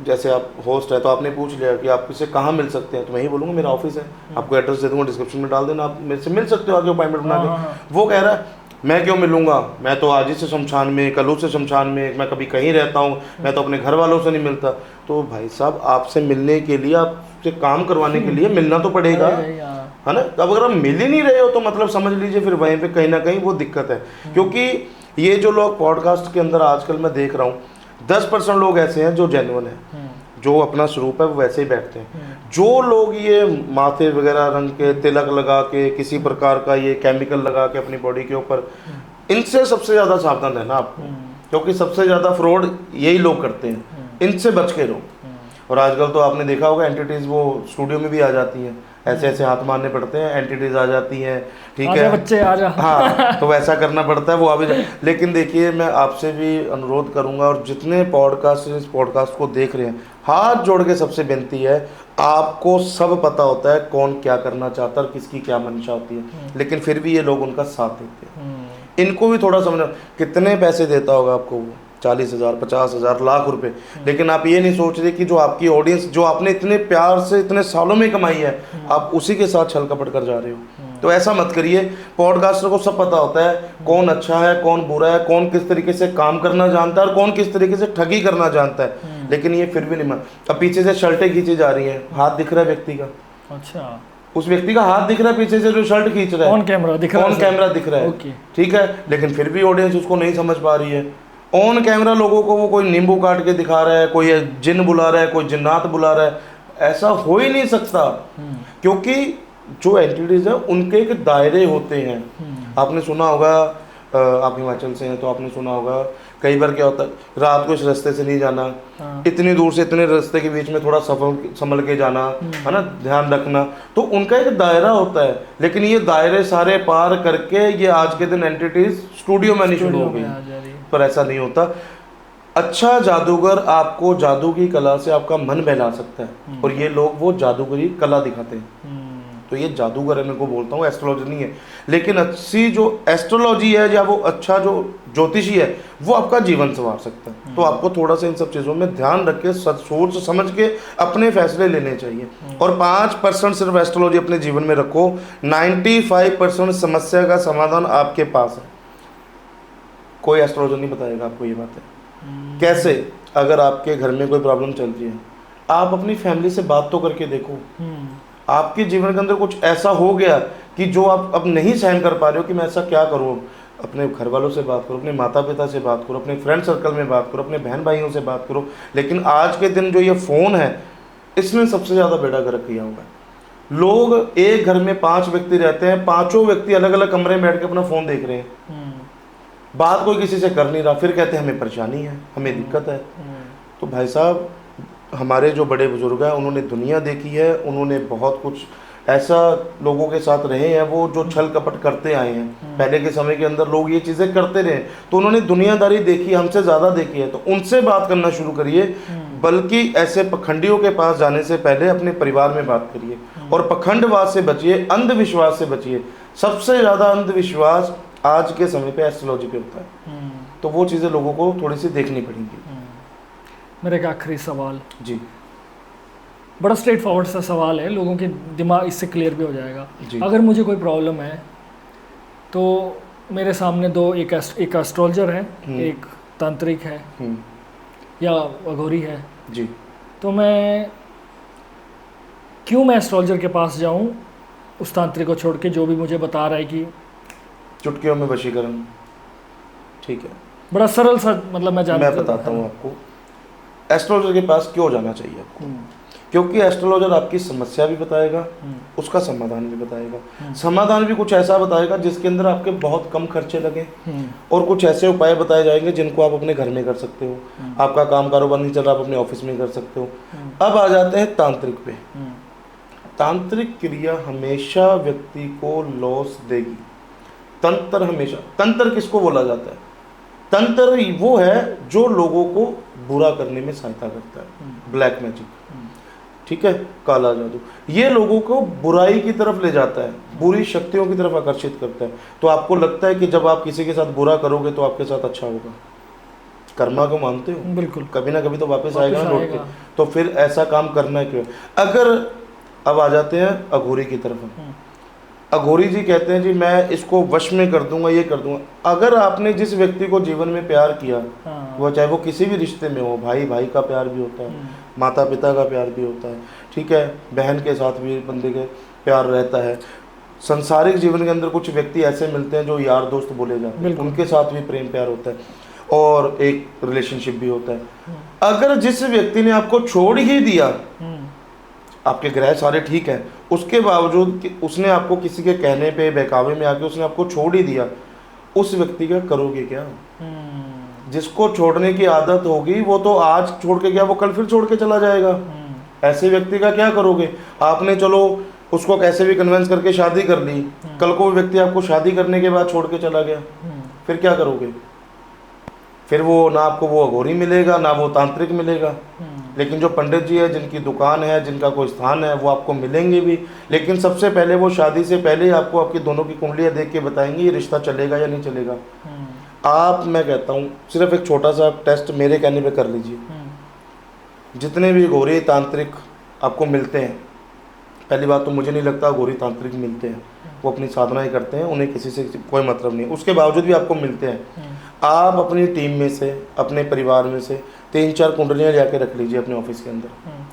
जैसे आप होस्ट है तो आपने पूछ लिया कि आप किससे कहाँ मिल सकते हैं, तो मैं ही बोलूँगा मेरा ऑफिस है, आपको एड्रेस दे दूँगा, डिस्क्रिप्शन में डाल देना, आप मेरे से मिल सकते हो आगे अपॉइंटमेंट बना के। वो कह रहा है मैं क्यों मिलूंगा, मैं तो आज ही से शमशान में, कल से शमशान में, मैं कभी कहीं रहता हूँ, मैं तो अपने घर वालों से नहीं मिलता। तो भाई साहब आपसे मिलने के लिए, आपसे काम करवाने के लिए मिलना तो पड़ेगा। है ना। अब अगर आप मिल ही नहीं रहे हो तो मतलब समझ लीजिए फिर वहीं पे कहीं ना कहीं वो दिक्कत है। क्योंकि ये जो लोग पॉडकास्ट के अंदर आजकल मैं देख रहा हूँ 10% लोग ऐसे हैं जो जेन्युइन है, जो अपना स्वरूप है वो वैसे ही बैठते हैं। जो लोग ये माथे वगैरह रंग के तिलक लगा के किसी प्रकार का ये केमिकल लगा के अपनी बॉडी के ऊपर, इनसे सबसे ज़्यादा सावधान रहना आपको, क्योंकि सबसे ज़्यादा फ्रॉड यही लोग करते हैं, इनसे बच के रहो। और आजकल तो आपने देखा होगा एंटिटीज़ वो स्टूडियो में भी आ जाती हैं, ऐसे ऐसे हाथ मारने पड़ते हैं, एंटिटीज़ आ जाती हैं, ठीक है बच्चे आ जा। हाँ, तो वैसा करना पड़ता है, वो अभी। लेकिन देखिए मैं आपसे भी अनुरोध करूंगा, और जितने पॉडकास्ट इस पॉडकास्ट को देख रहे हैं, हाथ जोड़ के सबसे विनती है, आपको सब पता होता है कौन क्या करना चाहता है और किसकी क्या मंशा होती है, लेकिन फिर भी ये लोग उनका साथ देते हैं। इनको भी थोड़ा समझना, कितने पैसे देता होगा आपको वो, 40,000, 50,000, लाख रुपए, लेकिन आप ये नहीं सोच रहे कि जो आपकी ऑडियंस, जो आपने इतने प्यार से इतने सालों में कमाई है, आप उसी के साथ छल कपट कर जा रहे हो। तो ऐसा मत करिए। पॉडकास्टर को सब पता होता है कौन अच्छा है, कौन बुरा है, कौन किस तरीके से काम करना जानता है और कौन किस तरीके से ठगी करना जानता है, लेकिन ये फिर भी नहीं मान। अब पीछे से शर्टें खींची जा रही हैं, हाथ दिख रहा है व्यक्ति का, अच्छा, उस व्यक्ति का हाथ दिख रहा है पीछे से जो शर्ट खींच रहा है, ऑन कैमरा दिख रहा है, ऑन कैमरा दिख रहा है, ठीक है, लेकिन फिर भी ऑडियंस उसको नहीं समझ पा रही है। ऑन कैमरा लोगों को वो कोई नींबू काट के दिखा रहा है, कोई जिन बुला रहा है, कोई जिन्नात बुला रहा है, ऐसा हो ही नहीं सकता। क्योंकि जो एंटिटीज है उनके एक दायरे होते हैं। आपने सुना होगा, आप हिमाचल से हैं तो आपने सुना होगा कई बार क्या होता है, रात को इस रास्ते से नहीं जाना, इतनी दूर से इतने रास्ते के बीच में थोड़ा संभल के जाना, है ना, ध्यान रखना। तो उनका एक दायरा होता है, लेकिन ये दायरे सारे पार करके ये आज के दिन एंटिटीज स्टूडियो में नहीं शुरू हो गई, पर ऐसा नहीं होता। अच्छा जादूगर आपको जादू की कला से आपका मन बहला सकता है, और ये लोग वो जादूगरी कला दिखाते हैं। तो ये जादूगर है, मैं को बोलता हूँ, एस्ट्रोलॉजी नहीं है। लेकिन अच्छी जो एस्ट्रोलॉजी है या वो अच्छा जो ज्योतिषी है, वो आपका जीवन संवार सकता है। तो आपको थोड़ा सा इन सब चीज़ों में ध्यान रख के सोच समझ के अपने फैसले लेने चाहिए। और 5% सिर्फ एस्ट्रोलॉजी अपने जीवन में रखो, 95% समस्या का समाधान आपके पास है। कोई एस्ट्रोलॉजर नहीं बताएगा आपको ये बात है। कैसे? अगर आपके घर में कोई प्रॉब्लम चल रही है, आप अपनी फैमिली से बात तो करके देखो। आपके जीवन के अंदर कुछ ऐसा हो गया कि जो आप अब नहीं सहन कर पा रहे हो कि मैं ऐसा क्या करूँ, अपने घर वालों से बात करो, अपने माता पिता से बात करो, अपने फ्रेंड सर्कल में बात करो, अपने बहन भाइयों से बात करो। लेकिन आज के दिन जो ये फ़ोन है, इसने सबसे ज़्यादा बेड़ा गर्क किया हुआ है। लोग एक घर में 5 व्यक्ति रहते हैं, 5 व्यक्ति अलग अलग कमरे में बैठ के अपना फ़ोन देख रहे हैं, बात कोई किसी से कर नहीं रहा, फिर कहते हैं हमें परेशानी है, हमें दिक्कत है। तो भाई साहब, हमारे जो बड़े बुजुर्ग हैं उन्होंने दुनिया देखी है, उन्होंने बहुत कुछ ऐसा लोगों के साथ रहे हैं, वो जो छल कपट करते आए हैं। पहले के समय के अंदर लोग ये चीज़ें करते रहे, तो उन्होंने दुनियादारी देखी, हमसे ज़्यादा देखी है। तो उनसे बात करना शुरू करिए, बल्कि ऐसे पखंडियों के पास जाने से पहले अपने परिवार में बात करिए। और पखंडवाद से बचिए, अंधविश्वास से बचिए। सबसे ज़्यादा अंधविश्वास आज के समय पे एस्ट्रोलॉजी पे होता है, तो वो चीज़ें लोगों को थोड़ी सी देखनी पड़ेंगी। मेरा एक आखिरी सवाल जी, बड़ा स्ट्रेट फॉरवर्ड सा सवाल है, लोगों के दिमाग इससे क्लियर भी हो जाएगा। अगर मुझे कोई प्रॉब्लम है तो मेरे सामने दो, एक एस्ट्रोलॉजर है, एक तांत्रिक है या अघोरी है जी, तो मैं एस्ट्रोलॉजर के पास जाऊं उस तांत्रिक को छोड़ के, जो भी मुझे बता रहा है कि चुटकियों में वशीकरण, ठीक है, बड़ा सरल सा, मतलब मैं बताता हूँ आपको एस्ट्रोलॉजर के पास क्यों जाना चाहिए आपको। क्योंकि एस्ट्रोलॉजर आपकी समस्या भी बताएगा, उसका समाधान भी बताएगा। समाधान भी कुछ ऐसा बताएगा जिसके अंदर आपके बहुत कम खर्चे लगे, और कुछ ऐसे उपाय बताए जाएंगे जिनको आप अपने घर में कर सकते हो। आपका काम कारोबार नहीं चल रहा, आप अपने ऑफिस में कर सकते हो। अब आ जाते हैं तांत्रिक पे। तांत्रिक क्रिया हमेशा व्यक्ति को लॉस देगी। तंत्र हमेशा, तंत्र किसको बोला जाता है? तंत्र वो है जो लोगों को बुरा करने में सहायता करता है, ब्लैक मैजिक, ठीक है, काला जादू। ये लोगों को बुराई की तरफ ले जाता है, बुरी शक्तियों की तरफ आकर्षित करता है। तो आपको लगता है कि जब आप किसी के साथ बुरा करोगे तो आपके साथ अच्छा होगा। कर्मा को मानते हो? बिल्कुल, कभी ना कभी तो वापस आएगा ना लौट के। तो फिर ऐसा काम करना क्यों? अगर अब आ जाते हैं अघोरी की तरफ। अघोरी जी कहते हैं जी मैं इसको वश में कर दूंगा, ये कर दूंगा। अगर आपने जिस व्यक्ति को जीवन में प्यार किया, वो चाहे वो किसी भी रिश्ते में हो, भाई भाई का प्यार भी होता है, माता पिता का प्यार भी होता है, ठीक है, बहन के साथ भी बंदे के, प्यार रहता है। संसारिक जीवन के अंदर कुछ व्यक्ति ऐसे मिलते हैं जो यार दोस्त बोले जाते हैं, उनके साथ भी प्रेम प्यार होता है और एक रिलेशनशिप भी होता है। अगर जिस व्यक्ति ने आपको छोड़ ही दिया, आपके ग्रह सारे ठीक है, उसके बावजूद कि उसने आपको किसी के कहने पे बहकावे में आके उसने आपको छोड़ ही दिया, उस व्यक्ति का करोगे क्या? जिसको छोड़ने की आदत होगी वो तो आज छोड़ के गया, वो कल फिर छोड़ के चला जाएगा। ऐसे व्यक्ति का क्या करोगे? आपने चलो उसको कैसे भी कन्विंस करके शादी कर ली, कल को वो व्यक्ति आपको शादी करने के बाद छोड़ के चला गया, फिर क्या करोगे? फिर वो ना आपको वो अघोरी मिलेगा ना वो तांत्रिक मिलेगा। लेकिन जो पंडित जी है, जिनकी दुकान है, जिनका कोई स्थान है, वो आपको मिलेंगे भी। लेकिन सबसे पहले वो शादी से पहले आपको आपकी दोनों की कुंडलियाँ देख के बताएंगे ये रिश्ता चलेगा या नहीं चलेगा। मैं कहता हूँ सिर्फ एक छोटा सा टेस्ट मेरे कहने पे कर लीजिए। जितने भी घोरी तांत्रिक आपको मिलते हैं, पहली बात तो मुझे नहीं लगता घोरी तांत्रिक मिलते हैं, वो अपनी साधनाएं करते हैं, उन्हें किसी से कोई मतलब नहीं। उसके बावजूद भी आपको मिलते हैं। आप अपनी टीम में से, अपने परिवार में से 3-4 कुंडलियाँ जाके रख लीजिए अपने ऑफिस के अंदर,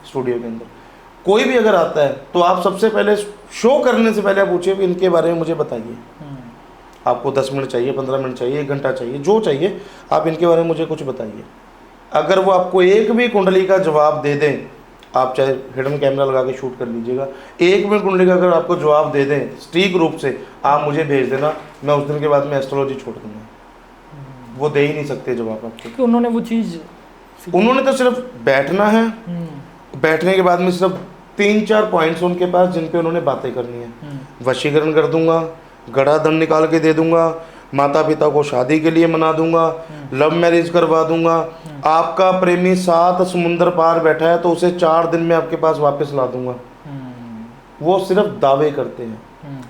स्टूडियो के अंदर। कोई भी अगर आता है तो आप सबसे पहले शो करने से पहले आप पूछिए कि इनके बारे में मुझे बताइए। आपको 10 मिनट चाहिए, 15 मिनट चाहिए, 1 घंटा चाहिए, जो चाहिए आप इनके बारे में मुझे कुछ बताइए। अगर वो आपको एक भी कुंडली का जवाब दे दें, आप चाहे हिडन कैमरा लगा के शूट कर लीजिएगा, एक भी कुंडली का अगर आपको जवाब दे दें सटीक रूप से, आप मुझे भेज देना, मैं उस दिन के बाद में एस्ट्रोलॉजी छोड़ दूंगा। वो दे ही नहीं सकते जवाब आपको, कि उन्होंने वो चीज़, उन्होंने तो सिर्फ बैठना है, बैठने के बाद में सिर्फ 3-4 पॉइंट्स उनके पास जिन पे उन्होंने बातें करनी है। वशीकरण कर दूंगा, गड़ा दंड निकाल के दे दूंगा, माता पिता को शादी के लिए मना दूंगा, लव मैरिज करवा दूंगा। आपका प्रेमी 7 समुंदर पार बैठा है तो उसे 4 दिन में आपके पास वापस ला दूंगा। वो सिर्फ दावे करते हैं।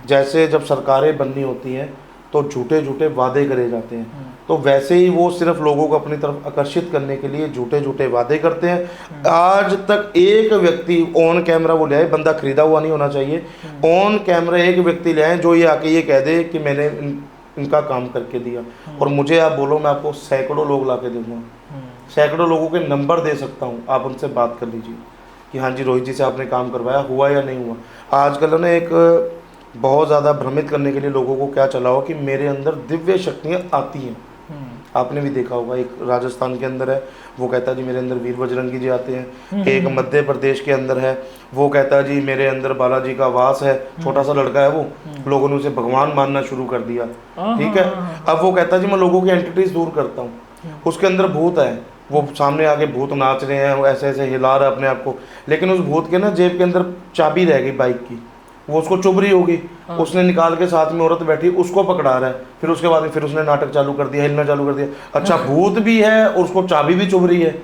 जैसे जब सरकारें बननी होती हैं तो झूठे झूठे वादे करे जाते हैं, तो वैसे ही वो सिर्फ लोगों को अपनी तरफ आकर्षित करने के लिए झूठे झूठे वादे करते हैं। आज तक एक व्यक्ति ऑन कैमरा वो ले आए, बंदा खरीदा हुआ नहीं होना चाहिए, ऑन कैमरा एक व्यक्ति ले आए जो ये आके ये कह दे कि मैंने इनका काम करके दिया। और मुझे आप बोलो, मैं आपको सैकड़ों लोग ला के दूंगा, सैकड़ों लोगों के नंबर दे सकता हूँ, आप उनसे बात कर लीजिए कि हाँ जी रोहित जी से आपने काम करवाया, हुआ या नहीं हुआ। आजकल ना एक बहुत ज़्यादा भ्रमित करने के लिए लोगों को क्या चला हो कि मेरे अंदर दिव्य शक्तियाँ आती हैं। आपने भी देखा होगा, एक राजस्थान के अंदर है, वो कहता है जी मेरे अंदर वीर बजरंगी जी आते हैं। एक मध्य प्रदेश के अंदर है, वो कहता है जी मेरे अंदर बालाजी का वास है। छोटा सा लड़का है वो, लोगों ने उसे भगवान मानना शुरू कर दिया, ठीक है। अब वो कहता है जी मैं लोगों की एंटिटीज दूर करता हूँ, उसके अंदर भूत है, वो सामने आगे भूत नाच रहे हैं, वो ऐसे ऐसे हिला रहा है अपने आप को, लेकिन उस भूत के ना जेब के अंदर चाबी रह गई बाइक की, वो उसको चुभ रही होगी, उसने निकाल के साथ में औरत बैठी उसको पकड़ा रहा है, फिर उसके बाद फिर उसने नाटक चालू कर दिया, हिलना चालू कर दिया। अच्छा भूत भी है और उसको चाबी भी चुभ रही है,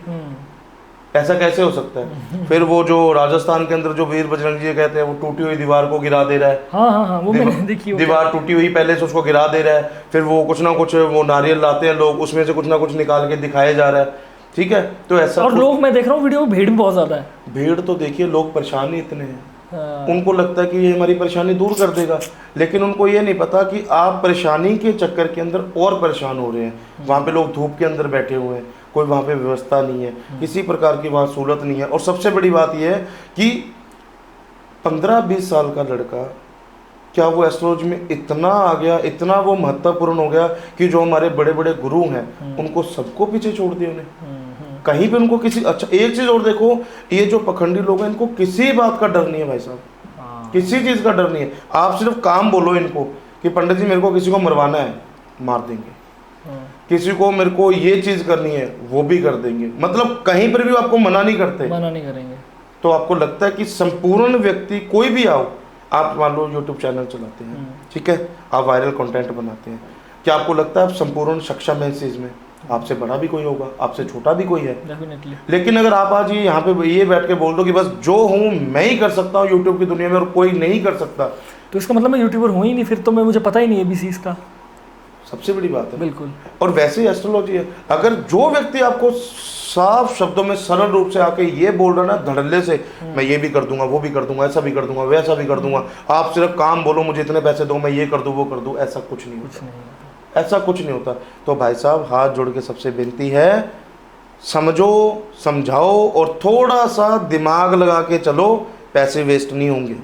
ऐसा कैसे हो सकता है? फिर वो जो राजस्थान के अंदर जो वीर बजरंग जी कहते हैं, वो टूटी हुई दीवार को गिरा दे रहा है। हाँ, वो मैंने देखी, दीवार टूटी हुई पहले से उसको गिरा दे रहा है, फिर वो कुछ ना कुछ वो नारियल लाते हैं लोग, उसमें से कुछ ना कुछ निकाल के दिखाया जा रहा है, ठीक है। तो ऐसा, और लोग, मैं देख रहा हूँ वीडियो में भीड़ भी बहुत ज्यादा है। भीड़ तो देखिए, लोग परेशान ही इतने हैं। उनको लगता है कि ये हमारी परेशानी दूर कर देगा, लेकिन उनको ये नहीं पता कि आप परेशानी के चक्कर के अंदर और परेशान हो रहे हैं। वहाँ पे लोग धूप के अंदर बैठे हुए हैं, कोई वहाँ पे व्यवस्था नहीं है, किसी प्रकार की वहाँ सहूलत नहीं है। और सबसे बड़ी बात यह है कि 15-20 साल का लड़का, क्या वो एस्ट्रोलॉजी में इतना आ गया, इतना वो महत्वपूर्ण हो गया कि जो हमारे बड़े बड़े गुरु हैं उनको सबको पीछे छोड़ दिया उन्हें। कहीं पे उनको किसी, अच्छा एक चीज और देखो, ये जो पखंडी लोग हैं इनको किसी बात का डर नहीं है भाई साहब, किसी चीज का डर नहीं है। आप सिर्फ काम बोलो इनको कि पंडित जी मेरे को किसी को मरवाना है, मार देंगे, किसी को मेरे को ये चीज करनी है वो भी कर देंगे, मतलब कहीं पर भी आपको मना नहीं करते, मना नहीं करेंगे। तो आपको लगता है कि संपूर्ण व्यक्ति कोई भी आओ, आप मान लो यूट्यूब चैनल चलाते हैं, ठीक है, आप वायरल कंटेंट बनाते हैं, क्या आपको लगता है आप संपूर्ण सक्षम है इस चीज में? आपसे बड़ा भी कोई होगा, आपसे छोटा भी कोई है, डेफिनेटली। लेकिन अगर आप आज ये यहाँ पे ये बैठ के बोल दो कि बस जो हूँ मैं ही कर सकता हूँ यूट्यूब की दुनिया में और कोई नहीं कर सकता, तो इसका मतलब मैं यूट्यूबर हूँ ही नहीं, फिर तो मैं, मुझे पता ही नहीं है एबीसी का। सबसे बड़ी बात है, बिल्कुल। और वैसे ही एस्ट्रोलॉजी है, अगर जो व्यक्ति आपको साफ शब्दों में सरल रूप से आके ये बोल रहा ना धड़ल्ले से, मैं ये भी कर दूंगा, वो भी कर दूंगा, ऐसा भी कर दूंगा, वैसा भी कर दूंगा, आप सिर्फ काम बोलो मुझे इतने पैसे दो, मैं ये कर दूं वो कर दूं, ऐसा कुछ नहीं होता, ऐसा कुछ नहीं होता। तो भाई साहब हाथ जोड़ के सबसे विनती है, समझो, समझाओ और थोड़ा सा दिमाग लगा के चलो, पैसे वेस्ट नहीं होंगे।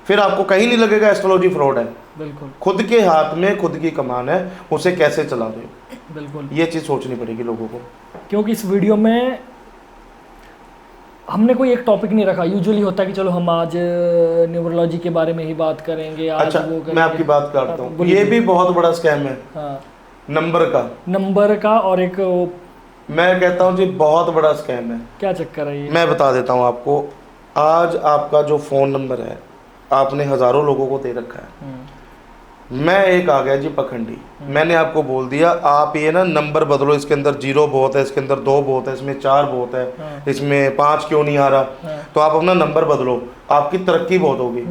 फिर आपको कहीं नहीं लगेगा एस्ट्रोलॉजी फ्रॉड है। बिल्कुल खुद के हाथ में खुद की कमान है, उसे कैसे चला रहे हो, बिल्कुल, ये चीज़ सोचनी पड़ेगी लोगों को। क्योंकि इस वीडियो में हमने कोई एक टॉपिक नहीं रखा। यूजुअली होता है कि चलो हम आज न्यूमरोलॉजी के बारे में ही बात करेंगे, आज अच्छा, वो करेंगे। मैं आपकी बात करता हूँ, बोलिए। ये भी बहुत बड़ा स्कैम है हाँ, नंबर का। और एक मैं कहता हूँ जी बहुत बड़ा स्कैम है। क्या चक्कर है ये? मैं बता देता हूँ आपको। आज आपका जो फ़ोन नंबर है आपने हज़ारों लोगों को दे रखा है। मैं एक आ गया जी पखंडी, मैंने आपको बोल दिया आप ये ना नंबर बदलो, इसके अंदर 0 बहुत है, इसके अंदर 2 बहुत है, इसमें 4 बहुत है, इसमें 5 क्यों नहीं आ रहा, तो आप अपना नंबर बदलो, आपकी तरक्की बहुत होगी।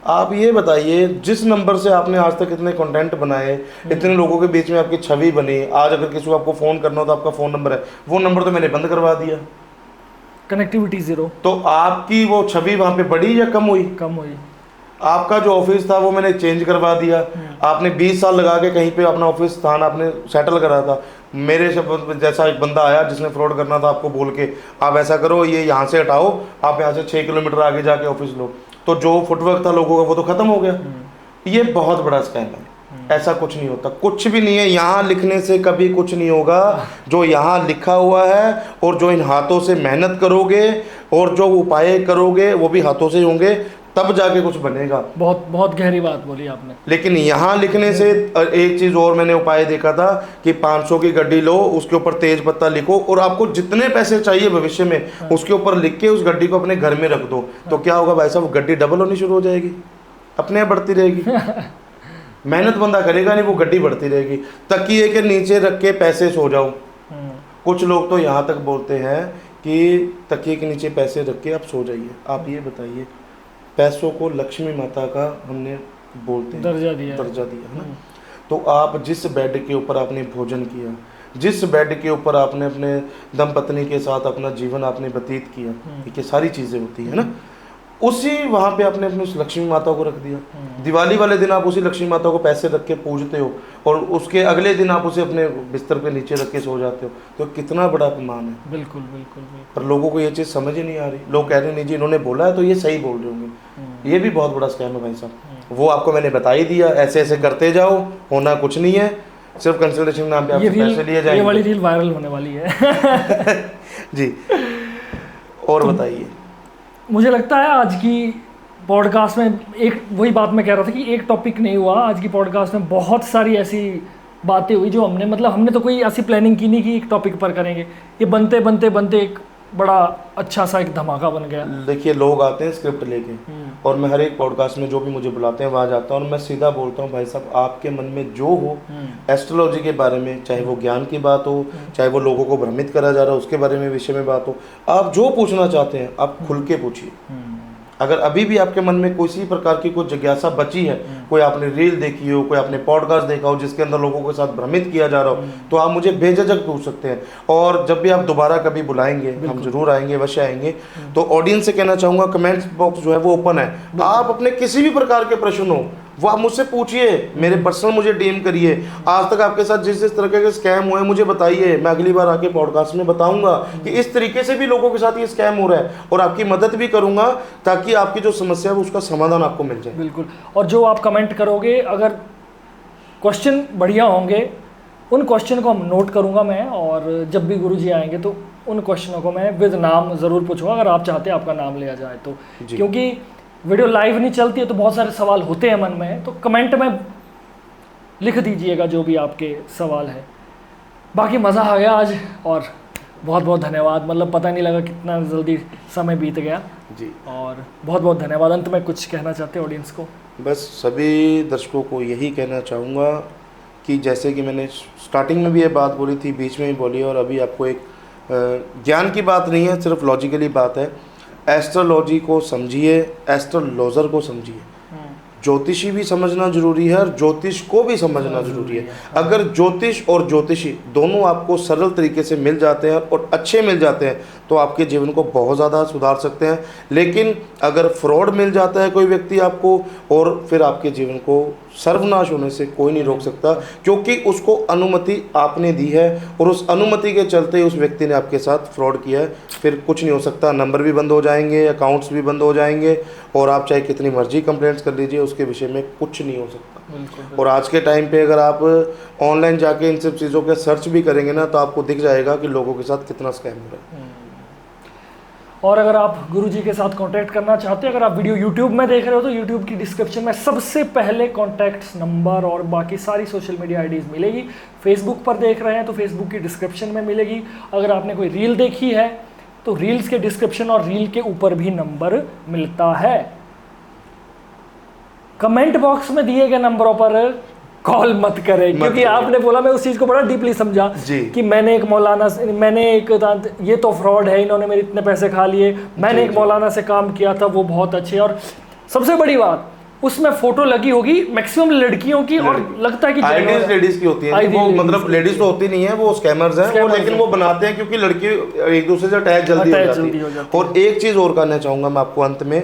आप ये बताइए, जिस नंबर से आपने आज तक इतने कंटेंट बनाए, इतने लोगों के बीच में आपकी छवि बनी, आज अगर किसी को आपको फ़ोन करना हो तो आपका फ़ोन नंबर है, वो नंबर तो मैंने बंद करवा दिया, कनेक्टिविटी 0। तो आपकी वो छवि वहाँ पे बढ़ी या कम हुई? कम हुई। आपका जो ऑफिस था वो मैंने चेंज करवा दिया, आपने 20 साल लगा के कहीं पे अपना ऑफिस स्थान आपने सेटल करा था। मेरे जैसा एक बंदा आया जिसने फ्रॉड करना था, आपको बोल के आप ऐसा करो, ये यहाँ से हटाओ, आप यहाँ से 6 किलोमीटर आगे जाके ऑफिस लो, तो जो फुटवर्क था लोगों का वो तो खत्म हो गया। ये बहुत बड़ा स्कैम है। ऐसा कुछ नहीं होता, कुछ भी नहीं है। यहाँ लिखने से कभी कुछ नहीं होगा। जो यहाँ लिखा हुआ है और जो इन हाथों से मेहनत करोगे और जो उपाय करोगे वो भी हाथों से होंगे, तब जाके कुछ बनेगा। बहुत बहुत गहरी बात बोली आपने। लेकिन यहाँ लिखने से एक चीज़ और मैंने उपाय देखा था कि 500 की गड्डी लो, उसके ऊपर तेज पत्ता लिखो और आपको जितने पैसे चाहिए भविष्य में उसके ऊपर लिख के उस गड्डी को अपने घर में रख दो। तो क्या होगा भाई साहब, गड्डी डबल होनी शुरू हो जाएगी, अपने आप बढ़ती रहेगी। मेहनत बंदा करेगा नहीं, वो गड्डी बढ़ती रहेगी। तकिए के नीचे रख के पैसे सो जाओ। कुछ लोग तो यहाँ तक बोलते हैं कि तकिए के नीचे पैसे रख के आप सो जाइए। आप ये बताइए, पैसों को लक्ष्मी माता का हमने बोलते हैं दर्जा दिया है ना। तो आप जिस बेड के ऊपर आपने भोजन किया, जिस बेड के ऊपर आपने अपने दंपत्नी के साथ अपना जीवन आपने व्यतीत किया, ये सारी चीज़ें होती है ना, उसी वहाँ पे आपने अपनी उस लक्ष्मी माता को रख दिया। दिवाली वाले दिन आप उसी लक्ष्मी माता को पैसे रख के पूजते हो और उसके अगले दिन आप उसे अपने बिस्तर पे नीचे रख के सो जाते हो, तो कितना बड़ा अपमान है। बिल्कुल बिल्कुल बिल्कुल। पर लोगों को ये चीज़ समझ ही नहीं आ रही। लोग कह रहे नहीं जी इन्होंने बोला है तो ये सही बोल रहे होंगे। ये भी बहुत बड़ा स्कैम है भाई साहब। वो आपको मैंने बता ही दिया, ऐसे ऐसे करते जाओ, होना कुछ नहीं है, सिर्फ कंसल्टेशन नाम पे आपसे पैसे लिए जाएंगे। ये वाली रील वायरल होने वाली है। जी, और बताइए। मुझे लगता है आज की पॉडकास्ट में एक वही बात मैं कह रहा था कि एक टॉपिक नहीं हुआ। आज की पॉडकास्ट में बहुत सारी ऐसी बातें हुई जो हमने तो कोई ऐसी प्लानिंग की नहीं कि एक टॉपिक पर करेंगे। ये बनते बनते बनते एक बड़ा अच्छा सा एक धमाका बन गया। देखिए, लोग आते हैं स्क्रिप्ट लेके और मैं हर एक पॉडकास्ट में जो भी मुझे बुलाते हैं वहाँ जाता हूँ और मैं सीधा बोलता हूँ भाई साहब आपके मन में जो हो एस्ट्रोलॉजी के बारे में, चाहे वो ज्ञान की बात हो, चाहे वो लोगों को भ्रमित करा जा रहा है उसके बारे में विषय में बात हो, आप जो पूछना चाहते हैं आप खुल के पूछिए। अगर अभी भी आपके मन में किसी प्रकार की कोई जिज्ञासा बची है, कोई आपने रील देखी हो, कोई आपने पॉडकास्ट देखा हो जिसके अंदर लोगों के साथ भ्रमित किया जा रहा हो, तो आप मुझे बेझिझक पूछ सकते हैं। और जब भी आप दोबारा कभी बुलाएंगे हम जरूर आएंगे, अवश्य आएंगे। तो ऑडियंस से कहना चाहूँगा, कमेंट्स बॉक्स जो है वो ओपन है। आप अपने किसी भी प्रकार के प्रश्न हो वो आप मुझसे पूछिए, मेरे पर्सनल मुझे डीएम करिए। आज तक आपके साथ जिस जिस तरह के स्कैम हुए मुझे बताइए, मैं अगली बार आके पॉडकास्ट में बताऊंगा कि इस तरीके से भी लोगों के साथ ये स्कैम हो रहा है और आपकी मदद भी करूंगा ताकि आपकी जो समस्या है उसका समाधान आपको मिल जाए। बिल्कुल। और जो आप कमेंट करोगे, अगर क्वेश्चन बढ़िया होंगे उन क्वेश्चन को हम नोट करूंगा मैं, और जब भी गुरुजी आएंगे तो उन क्वेश्चनों को मैं विद नाम ज़रूर पूछूंगा अगर आप चाहते हैं आपका नाम लिया जाए तो। क्योंकि वीडियो लाइव नहीं चलती है तो बहुत सारे सवाल होते हैं मन में, तो कमेंट में लिख दीजिएगा जो भी आपके सवाल है। बाकी मज़ा आ गया आज और बहुत बहुत धन्यवाद। मतलब पता नहीं लगा कितना जल्दी समय बीत गया जी, और बहुत बहुत धन्यवाद। अंत में कुछ कहना चाहते हैं ऑडियंस को? बस सभी दर्शकों को यही कहना चाहूँगा कि जैसे कि मैंने स्टार्टिंग में भी ये बात बोली थी, बीच में ही बोली और अभी आपको एक ज्ञान की बात नहीं है, सिर्फ लॉजिकली बात है। एस्ट्रोलॉजी को समझिए, एस्ट्रोलॉजर को समझिए। ज्योतिषी भी समझना जरूरी है और ज्योतिष को भी समझना जरूरी है। अगर ज्योतिष और ज्योतिषी दोनों आपको सरल तरीके से मिल जाते हैं और अच्छे मिल जाते हैं तो आपके जीवन को बहुत ज़्यादा सुधार सकते हैं। लेकिन अगर फ्रॉड मिल जाता है कोई व्यक्ति आपको, और फिर आपके जीवन को सर्वनाश होने से कोई नहीं रोक सकता, क्योंकि उसको अनुमति आपने दी है और उस अनुमति के चलते उस व्यक्ति ने आपके साथ फ्रॉड किया है। फिर कुछ नहीं हो सकता, नंबर भी बंद हो जाएंगे, अकाउंट्स भी बंद हो जाएंगे, और आप चाहे कितनी मर्जी कंप्लेंट्स कर लीजिए, उसके विषय में कुछ नहीं हो सकता। और आज के टाइम पे अगर आप ऑनलाइन जाके इन सब चीज़ों के सर्च भी करेंगे ना, तो आपको दिख जाएगा कि लोगों के साथ कितना स्कैम हो रहा है। और अगर आप गुरुजी के साथ कांटेक्ट करना चाहते हैं, अगर आप वीडियो यूट्यूब में देख रहे हो तो यूट्यूब की डिस्क्रिप्शन में सबसे पहले कॉन्टैक्ट्स नंबर और बाकी सारी सोशल मीडिया आईडीज़ मिलेगी। फेसबुक पर देख रहे हैं तो फेसबुक की डिस्क्रिप्शन में मिलेगी। अगर आपने कोई रील देखी है तो रील्स के डिस्क्रिप्शन और रील के ऊपर भी नंबर मिलता है। कमेंट बॉक्स में दिए गए नंबरों पर कॉल मत करें, क्योंकि आपने बोला, मैं उस चीज़ को बड़ा डीपली समझा कि मैंने एक ये तो फ्रॉड है, इन्होंने मेरे इतने पैसे खा लिए, मैंने एक मौलाना से काम किया था, वो बहुत अच्छे, और सबसे बड़ी बात उसमें फोटो लगी होगी मैक्सिमम लड़कियों की, और लगता है कि आईडीज लेडीज की होती है, वो मतलब लेडीज तो होती नहीं है, वो स्कैमर्स हैं, वो लेकिन वो बनाते हैं क्योंकि लड़की एक दूसरे से अटैच जल्दी हो जाती है। और एक चीज़ और कहना चाहूँगा मैं आपको अंत में,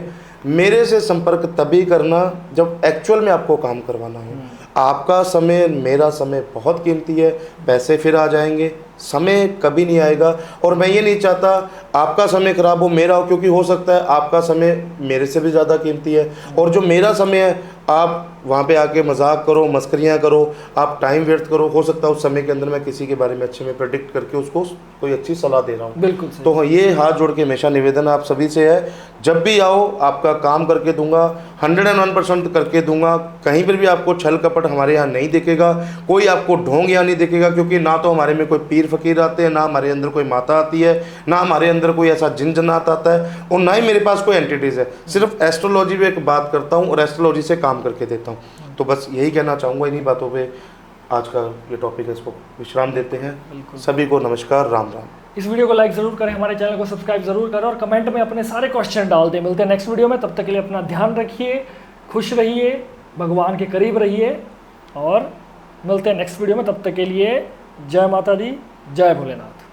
मेरे से संपर्क तभी करना जब एक्चुअल में आपको काम करवाना हो। आपका समय, मेरा समय बहुत कीमती है, पैसे फिर आ जाएंगे, समय कभी नहीं आएगा। और मैं ये नहीं चाहता आपका समय खराब हो, मेरा हो, क्योंकि हो सकता है आपका समय मेरे से भी ज़्यादा कीमती है, और जो मेरा समय है आप वहाँ पे आके मजाक करो, मस्करियाँ करो, आप टाइम व्यर्थ करो, हो सकता है उस समय के अंदर मैं किसी के बारे में अच्छे में प्रेडिक्ट करके उसको कोई अच्छी सलाह दे रहा हूँ। बिल्कुल। तो ये हाथ जोड़ के हमेशा निवेदन आप सभी से है, जब भी आओ आपका काम करके दूंगा, 101% करके दूंगा। कहीं पर भी आपको छल कपट हमारे यहाँ नहीं दिखेगा, कोई आपको ढोंग यहाँ नहीं दिखेगा, क्योंकि ना तो हमारे में कोई पीर फकीर आते हैं, ना हमारे अंदर कोई माता आती है, ना हमारे अंदर कोई ऐसा जिन जन्नात आता है, और ना ही मेरे पास कोई एंटिटीज़ है। सिर्फ एस्ट्रोलॉजी पे एक बात करता हूँ और एस्ट्रोलॉजी से काम करके देता हूँ। तो बस यही कहना चाहूँगा, इन्हीं बातों पे आज का ये टॉपिक है, इसको विश्राम देते हैं। सभी को नमस्कार, राम राम। इस वीडियो को लाइक ज़रूर करें, हमारे चैनल को सब्सक्राइब ज़रूर करें, और कमेंट में अपने सारे क्वेश्चन डाल दें। मिलते हैं नेक्स्ट वीडियो में, तब तक के लिए अपना ध्यान रखिए, खुश रहिए, भगवान के करीब रहिए, और मिलते हैं नेक्स्ट वीडियो में। तब तक के लिए जय माता दी, जय भोलेनाथ।